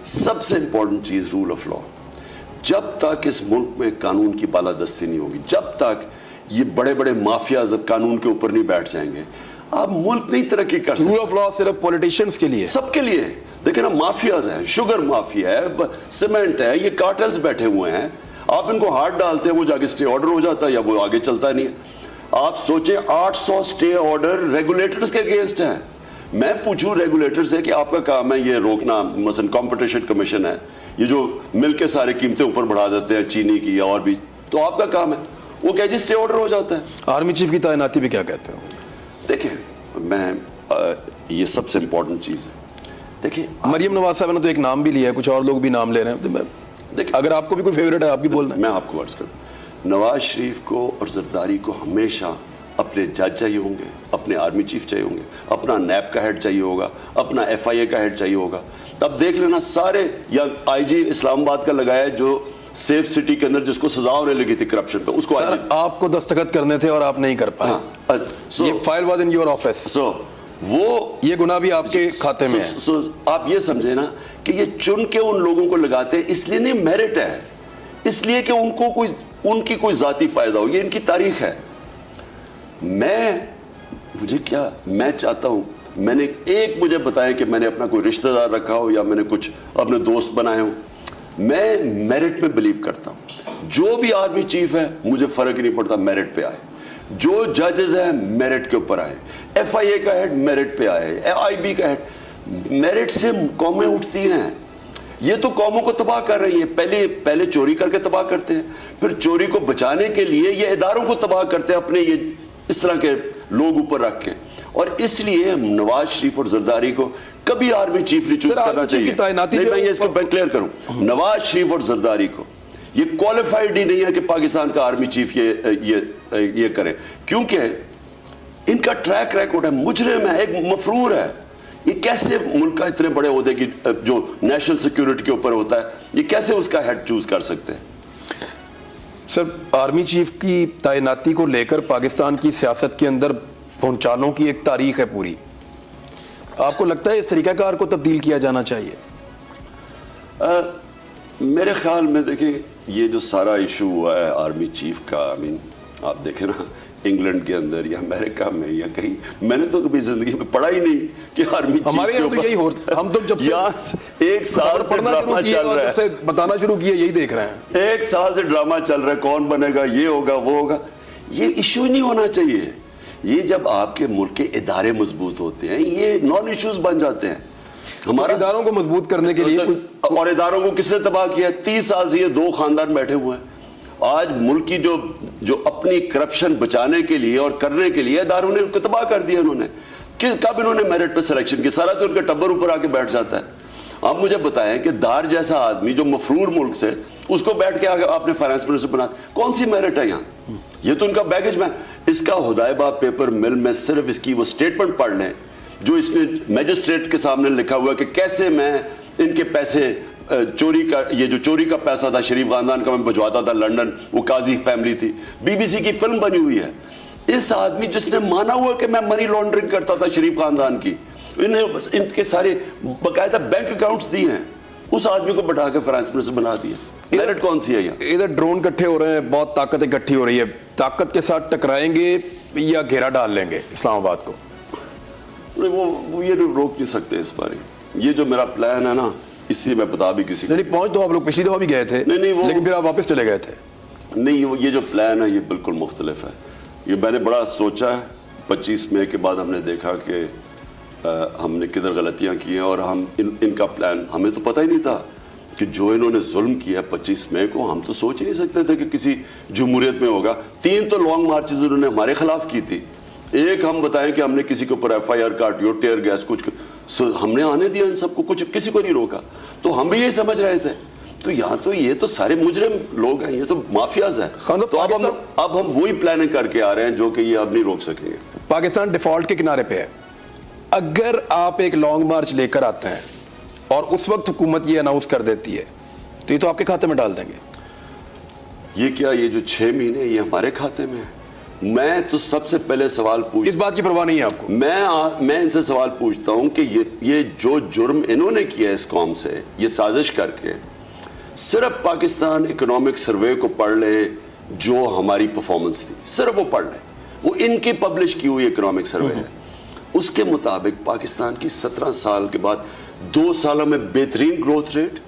سب سے امپورٹنٹ چیز رول آف لا. جب تک اس ملک میں قانون کی بالادستی نہیں ہوگی, جب تک یہ بڑے بڑے مافیاز قانون کے اوپر نہیں بیٹھ جائیں گے, آپ ملک نہیں ترقی کر سکتے. رول آف لا صرف پولیٹیشینز کے لیے, سب کے لیے. دیکھیں نا, مافیاز ہیں, شوگر مافیا ہے, سیمنٹ ہے, یہ کارٹلز بیٹھے ہوئے ہیں. آپ ان کو ہاتھ ڈالتے ہیں وہ جا کے اسٹے آرڈر ہو جاتا ہے یا وہ آگے چلتا نہیں ہے. آپ سوچیں 800 اسٹے آرڈر ریگولیٹرز کے اگینسٹ ہیں. میں پوچھوں ریگولیٹر سے کہ آپ کا کام ہے یہ روکنا, مثلا کمپٹیشن کمیشن ہے, یہ جو مل کے سارے قیمتیں اوپر بڑھا دیتے ہیں چینی کی یا اور بھی, تو آپ کا کام ہے, وہ کہ جی اسٹے آرڈر ہو جاتا ہے. آرمی چیف کی تعیناتی بھی کیا کہتے ہیں؟ دیکھیں میں یہ سب سے امپورٹنٹ چیز ہے. دیکھیں مریم نواز صاحب نے تو ایک نام بھی لیا ہے, کچھ اور لوگ بھی نام لے رہے ہیں, دیکھیں اگر آپ کو بھی کوئی فیوریٹ ہے آپ بھی بولنا ہے. میں آپ کو عرض کروں, نواز شریف کو اور زرداری کو ہمیشہ اپنے جج چاہیے ہوں گے, اپنے آرمی چیف چاہیے ہوں گے, اپنا نیب کا ہیڈ چاہیے ہوگا, اپنا FIA کا ہیڈ چاہیے ہوگا. تب دیکھ لینا سارے, یا IG اسلام آباد کا لگایا جو سیف سٹی کے اندر جس کو سزا ہونے لگی تھی کرپشن پہ, اس کو آپ کو دستخط کرنے تھے اور آپ نہیں کر پائے. یہ file was in your office, وہ یہ گناہ بھی آپ کے کھاتے میں ہے. آپ یہ سمجھے نا کہ یہ چن کے ان لوگوں کو لگاتے ہیں, اس لیے نہیں میرٹ ہے, اس لیے کہ ان کی کوئی ذاتی فائدہ ہو, یہ ان کی تاریخ ہے. میں چاہتا ہوں, میں نے مجھے بتائیں کہ میں نے اپنا کوئی رشتہ دار رکھا ہو یا میں نے کچھ اپنے دوست بنائے ہوں, میں میرٹ میں بلیو کرتا ہوں. جو بھی آرمی چیف ہے مجھے فرق نہیں پڑتا, میرٹ پہ آئے. جو ججز ہیں میرٹ کے اوپر آئے, FIA کا ہیڈ میرٹ پہ آئے, IB کا ہیڈ. میرٹ سے قومیں اٹھتی ہیں. یہ تو قوموں کو تباہ کر رہی ہیں, پہلے چوری کر کے تباہ کرتے ہیں, پھر چوری کو بچانے کے لیے یہ اداروں کو تباہ کرتے ہیں اپنے یہ اس طرح کے لوگ اوپر رکھ کے. اور اس لیے نواز شریف اور زرداری کو کبھی آرمی چیف نہیں چوز کرنا چاہیے. میں یہ اس کو کلیئر کروں, نواز شریف اور زرداری کو یہ کوالیفائڈ ہی نہیں ہے کہ پاکستان کا آرمی چیف یہ کرے, کیونکہ ان کا ٹریک ریکارڈ ہے, مجرم ہے, ایک مفرور ہے. یہ کیسے ملک کا اتنے بڑے عہدے کی جو نیشنل سیکیورٹی کے اوپر ہوتا ہے, یہ کیسے اس کا ہیڈ چوز کر سکتے ہیں؟ سر آرمی چیف کی تعیناتی کو لے کر پاکستان کی سیاست کے اندر پہنچانوں کی ایک تاریخ ہے پوری. آپ کو لگتا ہے اس طریقہ کار کو تبدیل کیا جانا چاہیے؟ میرے خیال میں دیکھیں یہ جو سارا ایشو ہوا ہے آرمی چیف کا، آپ دیکھیں نا انگلینڈ کے اندر یا امریکہ میں یا کہیں، میں نے تو کبھی زندگی میں پڑھا ہی نہیں کہ آرمی چیف ہمارے یہاں تو یہی ہوتا ہے. ہم تو جب سے ایک سال سے ڈرامہ چل رہا ہے، بتانا شروع کیا یہی دیکھ رہے ہیں. ایک سال سے ڈرامہ چل رہا ہے، کون بنے گا، یہ ہوگا وہ ہوگا. یہ ایشو نہیں ہونا چاہیے. یہ جب آپ کے ملک کے ادارے مضبوط ہوتے ہیں یہ نان ایشوز بن جاتے ہیں. ہمارے اداروں کو مضبوط کرنے کے لیے اور اداروں کو کس نے تباہ کیا؟ 30 سال سے یہ 2 خاندان بیٹھے ہوئے ہیں. آج ملک کی جو اپنی کرپشن بچانے کے لیے اور کرنے کے لیے اداروں نے ان کو تباہ کر دیا. انہوں نے کب انہوں نے میرٹ پہ سلیکشن کی؟ سارا تو ان کا ٹبر اوپر آ کے بیٹھ جاتا ہے. آپ مجھے بتائیں کہ دار جیسا آدمی جو مفرور ملک سے، اس کو بیٹھ کے آپ نے فائنانس منسٹر بنا، کون سی میرٹ ہے یہاں؟ یہ تو ان کا بیگیج میں. اس کا ہدایبہ پیپر مل میں صرف اس کی وہ سٹیٹمنٹ پڑھ لیں جو اس نے میجسٹریٹ کے سامنے لکھا ہوا ہے کہ کیسے میں ان کے پیسے چوری کا، یہ جو چوری کا پیسہ تھا شریف خاندان کا، میں بھجواتا تھا لنڈن. وہ قاضی فیملی تھی، BBC کی فلم بنی ہوئی ہے. اس آدمی جس نے مانا ہوا کہ میں منی لانڈرنگ کرتا تھا شریف خاندان کی، ان کے سارے باقاعدہ بینک اکاؤنٹس دیے ہیں، اس آدمی کو بٹھا کے فائنانس منسٹر بنا دیا. میرٹ کون سی ہے یہاں؟ ادھر ڈرون اکٹھے ہو رہے ہیں، بہت طاقت اکٹھی ہو رہی ہے. طاقت کے ساتھ ٹکرائیں گے یا گھیرا ڈال لیں گے اسلام آباد کو؟ وہ یہ روک نہیں سکتے اس بارے. یہ جو میرا پلان ہے نا، اس لیے میں بتا بھی کسی کو نہیں پہنچ تو آپ لوگ پچھلی دفعہ بھی گئے تھے، لیکن پھر آپ واپس چلے گئے تھے. نہیں، یہ جو پلان ہے یہ بالکل مختلف ہے. یہ میں نے بڑا سوچا ہے. 25 مئی کے بعد ہم نے دیکھا کہ ہم نے کدھر غلطیاں کی ہیں، اور ہم ان کا پلان ہمیں تو پتہ ہی نہیں تھا کہ جو انہوں نے ظلم کیا 25 مئی کو، ہم تو سوچ ہی نہیں سکتے تھے کہ کسی جمہوریت میں ہوگا. 3 تو لانگ مارچز انہوں نے ہمارے خلاف کی تھی. ایک ہم بتائیں کہ ہم نے کسی کے اوپر FIR کاٹی اور ٹیئر گیس کچھ، ہم نے آنے دیا ان سب کو، کچھ کسی کو نہیں روکا. تو ہم بھی یہی سمجھ رہے تھے. تو یہاں تو یہ تو سارے مجرم لوگ ہیں، یہ تو مافیاز ہیں. تو اب ہم وہی پلاننگ کر کے آ رہے ہیں جو کہ یہ اب نہیں روک سکیں گے. پاکستان ڈیفالٹ کے کنارے پہ ہے. اگر آپ ایک لانگ مارچ لے کر آتے ہیں اور اس وقت حکومت یہ اناؤنس کر دیتی ہے تو یہ تو آپ کے کھاتے میں ڈال دیں گے. یہ کیا، یہ جو 6 مہینے یہ ہمارے کھاتے میں ہے؟ میں تو سب سے پہلے سوال اس بات کی پرواہ نہیں ہے آپ کو؟ میں ان سے سوال پوچھتا ہوں کہ یہ جو جرم انہوں نے کیا اس قوم سے، یہ سازش کر کے، صرف پاکستان اکنامک سروے کو پڑھ لے جو ہماری پرفارمنس تھی، صرف وہ پڑھ لے. وہ ان کی پبلش کی ہوئی اکنامک سروے ہے. اس کے مطابق پاکستان کی 17 سال کے بعد 2 سالوں میں بہترین گروتھ ریٹ.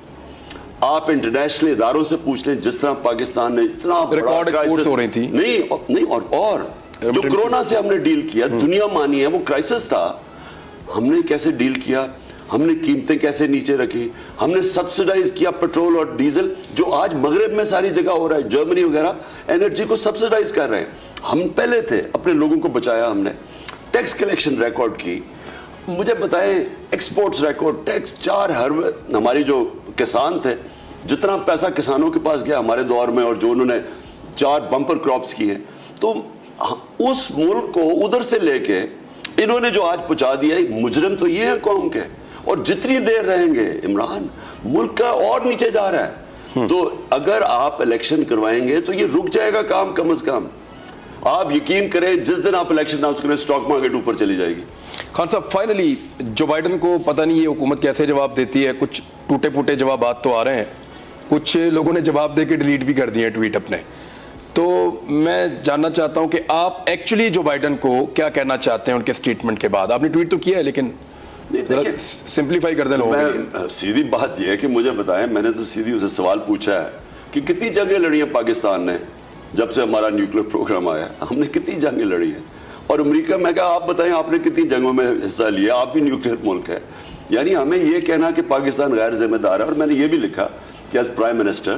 آپ انٹرنیشنل اداروں سے پوچھ لیں، جس طرح پاکستان نے اتنا ریکارڈ ایکسپورٹس ہو رہی تھی. نہیں اور جو کرونا سے ہم نے ڈیل کیا، دنیا مانی ہے وہ کرائسس تھا. ہم نے کیسے ڈیل کیا، ہم نے قیمتیں کیسے نیچے رکھی، ہم نے سبسیڈائز کیا پیٹرول اور ڈیزل، جو آج مغرب میں ساری جگہ ہو رہا ہے. جرمنی وغیرہ انرجی کو سبسیڈائز کر رہے ہیں. ہم پہلے تھے، اپنے لوگوں کو بچایا ہم نے. ٹیکس کلیکشن ریکارڈ کی. مجھے بتائیں ایکسپورٹس ریکارڈ، ٹیکس 4 ہماری جو کسان تھے، جتنا پیسہ کسانوں کے پاس گیا ہمارے دور میں، اور جو انہوں نے 4 بمپر کراپس کی ہیں، تو اس ملک کو ادھر سے لے کے انہوں نے جو آج پہنچا دیا ہے. مجرم تو یہ ہے قوم کے. اور جتنی دیر رہیں گے عمران، ملک کا اور نیچے جا رہا ہے. تو اگر آپ الیکشن کروائیں گے تو یہ رک جائے گا کام. کم از کم آپ یقین کریں، جس دن آپ الیکشن اناؤنس کریں اسٹاک مارکیٹ اوپر چلی جائے گی. خان صاحب، فائنلی جو بائیڈن کو پتہ نہیں یہ حکومت کیسے جواب دیتی ہے. کچھ ٹوٹے پھوٹے جوابات تو آ رہے ہیں، کچھ لوگوں نے جواب دے کے ڈیلیٹ بھی کر دیے ہیں ٹویٹ اپنے. تو میں جاننا چاہتا ہوں کہ آپ ایکچولی جو بائیڈن کو کیا کہنا چاہتے ہیں ان کے اسٹیٹمنٹ کے بعد. آپ نے ٹویٹ تو کیا ہے لیکن سمپلیفائی کر دیں لوگوں کے لیے. سیدھی بات یہ ہے کہ مجھے بتائیں، میں نے تو سیدھی اسے سوال پوچھا ہے کہ کتنی جنگیں لڑی ہیں پاکستان نے جب سے ہمارا نیوکلیر پروگرام آیا. ہم نے کتنی جنگیں لڑی ہیں. اور امریکہ، میں کہا آپ بتائیں آپ نے کتنی جنگوں میں حصہ لیا، آپ بھی نیوکلیر ملک ہے. یعنی ہمیں یہ کہنا کہ پاکستان غیر ذمہ دار ہے. اور میں نے یہ بھی لکھا کہ ایز پرائم منسٹر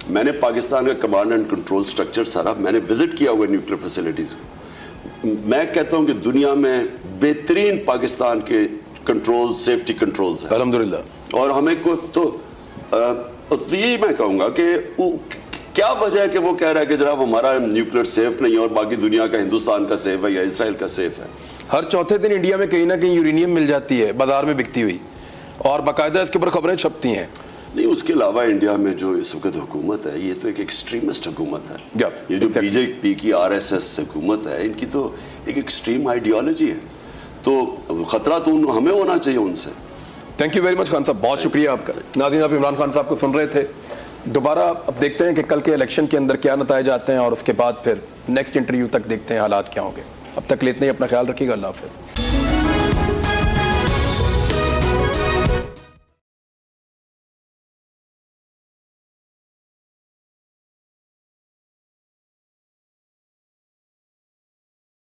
میں نے پاکستان کا کمانڈ اینڈ کنٹرول سٹرکچر سارا میں نے وزٹ کیا ہوا ہے نیوکلیر فیسلٹیز کو. میں کہتا ہوں کہ دنیا میں بہترین پاکستان کے کنٹرول سیفٹی کنٹرولز ہیں الحمدللہ. اور ہمیں تو یہی میں کہوں گا کہ کیا وجہ ہے کہ وہ کہہ رہا ہے کہ جناب ہمارا نیوکلیر سیف نہیں ہے اور باقی دنیا کا ہندوستان کا سیف ہے یا اسرائیل کا سیف ہے. ہر چوتھے دن انڈیا میں کہیں نہ کہیں یورینیم مل جاتی ہے بازار میں بکتی ہوئی، اور باقاعدہ اس کے اوپر خبریں چھپتی ہیں. नहीं, उसके अलावा इंडिया में जो इस वक्त हुकूमत है, ये तो एक एक्सट्रीमिस्ट हुकूमत है। ये जो बीजेपी की RSS हुकूमत है, इनकी तो एक एक्सट्रीम आइडियोलॉजी है, तो खतरा तो हमें होना चाहिए उनसे। Thank you very much Khan साहब, बहुत शुक्रिया आपका। नाज़रीन, आप इमरान खान साहब को सुन रहे थे। दोबारा अब देखते हैं कि कल के इलेक्शन के अंदर क्या नतीजे आते हैं और उसके बाद फिर नेक्स्ट इंटरव्यू तक देखते हैं हालात क्या होंगे। अब तक ले इतना ही, अपना ख्याल रखिएगा। अल्लाह हाफ़िज़।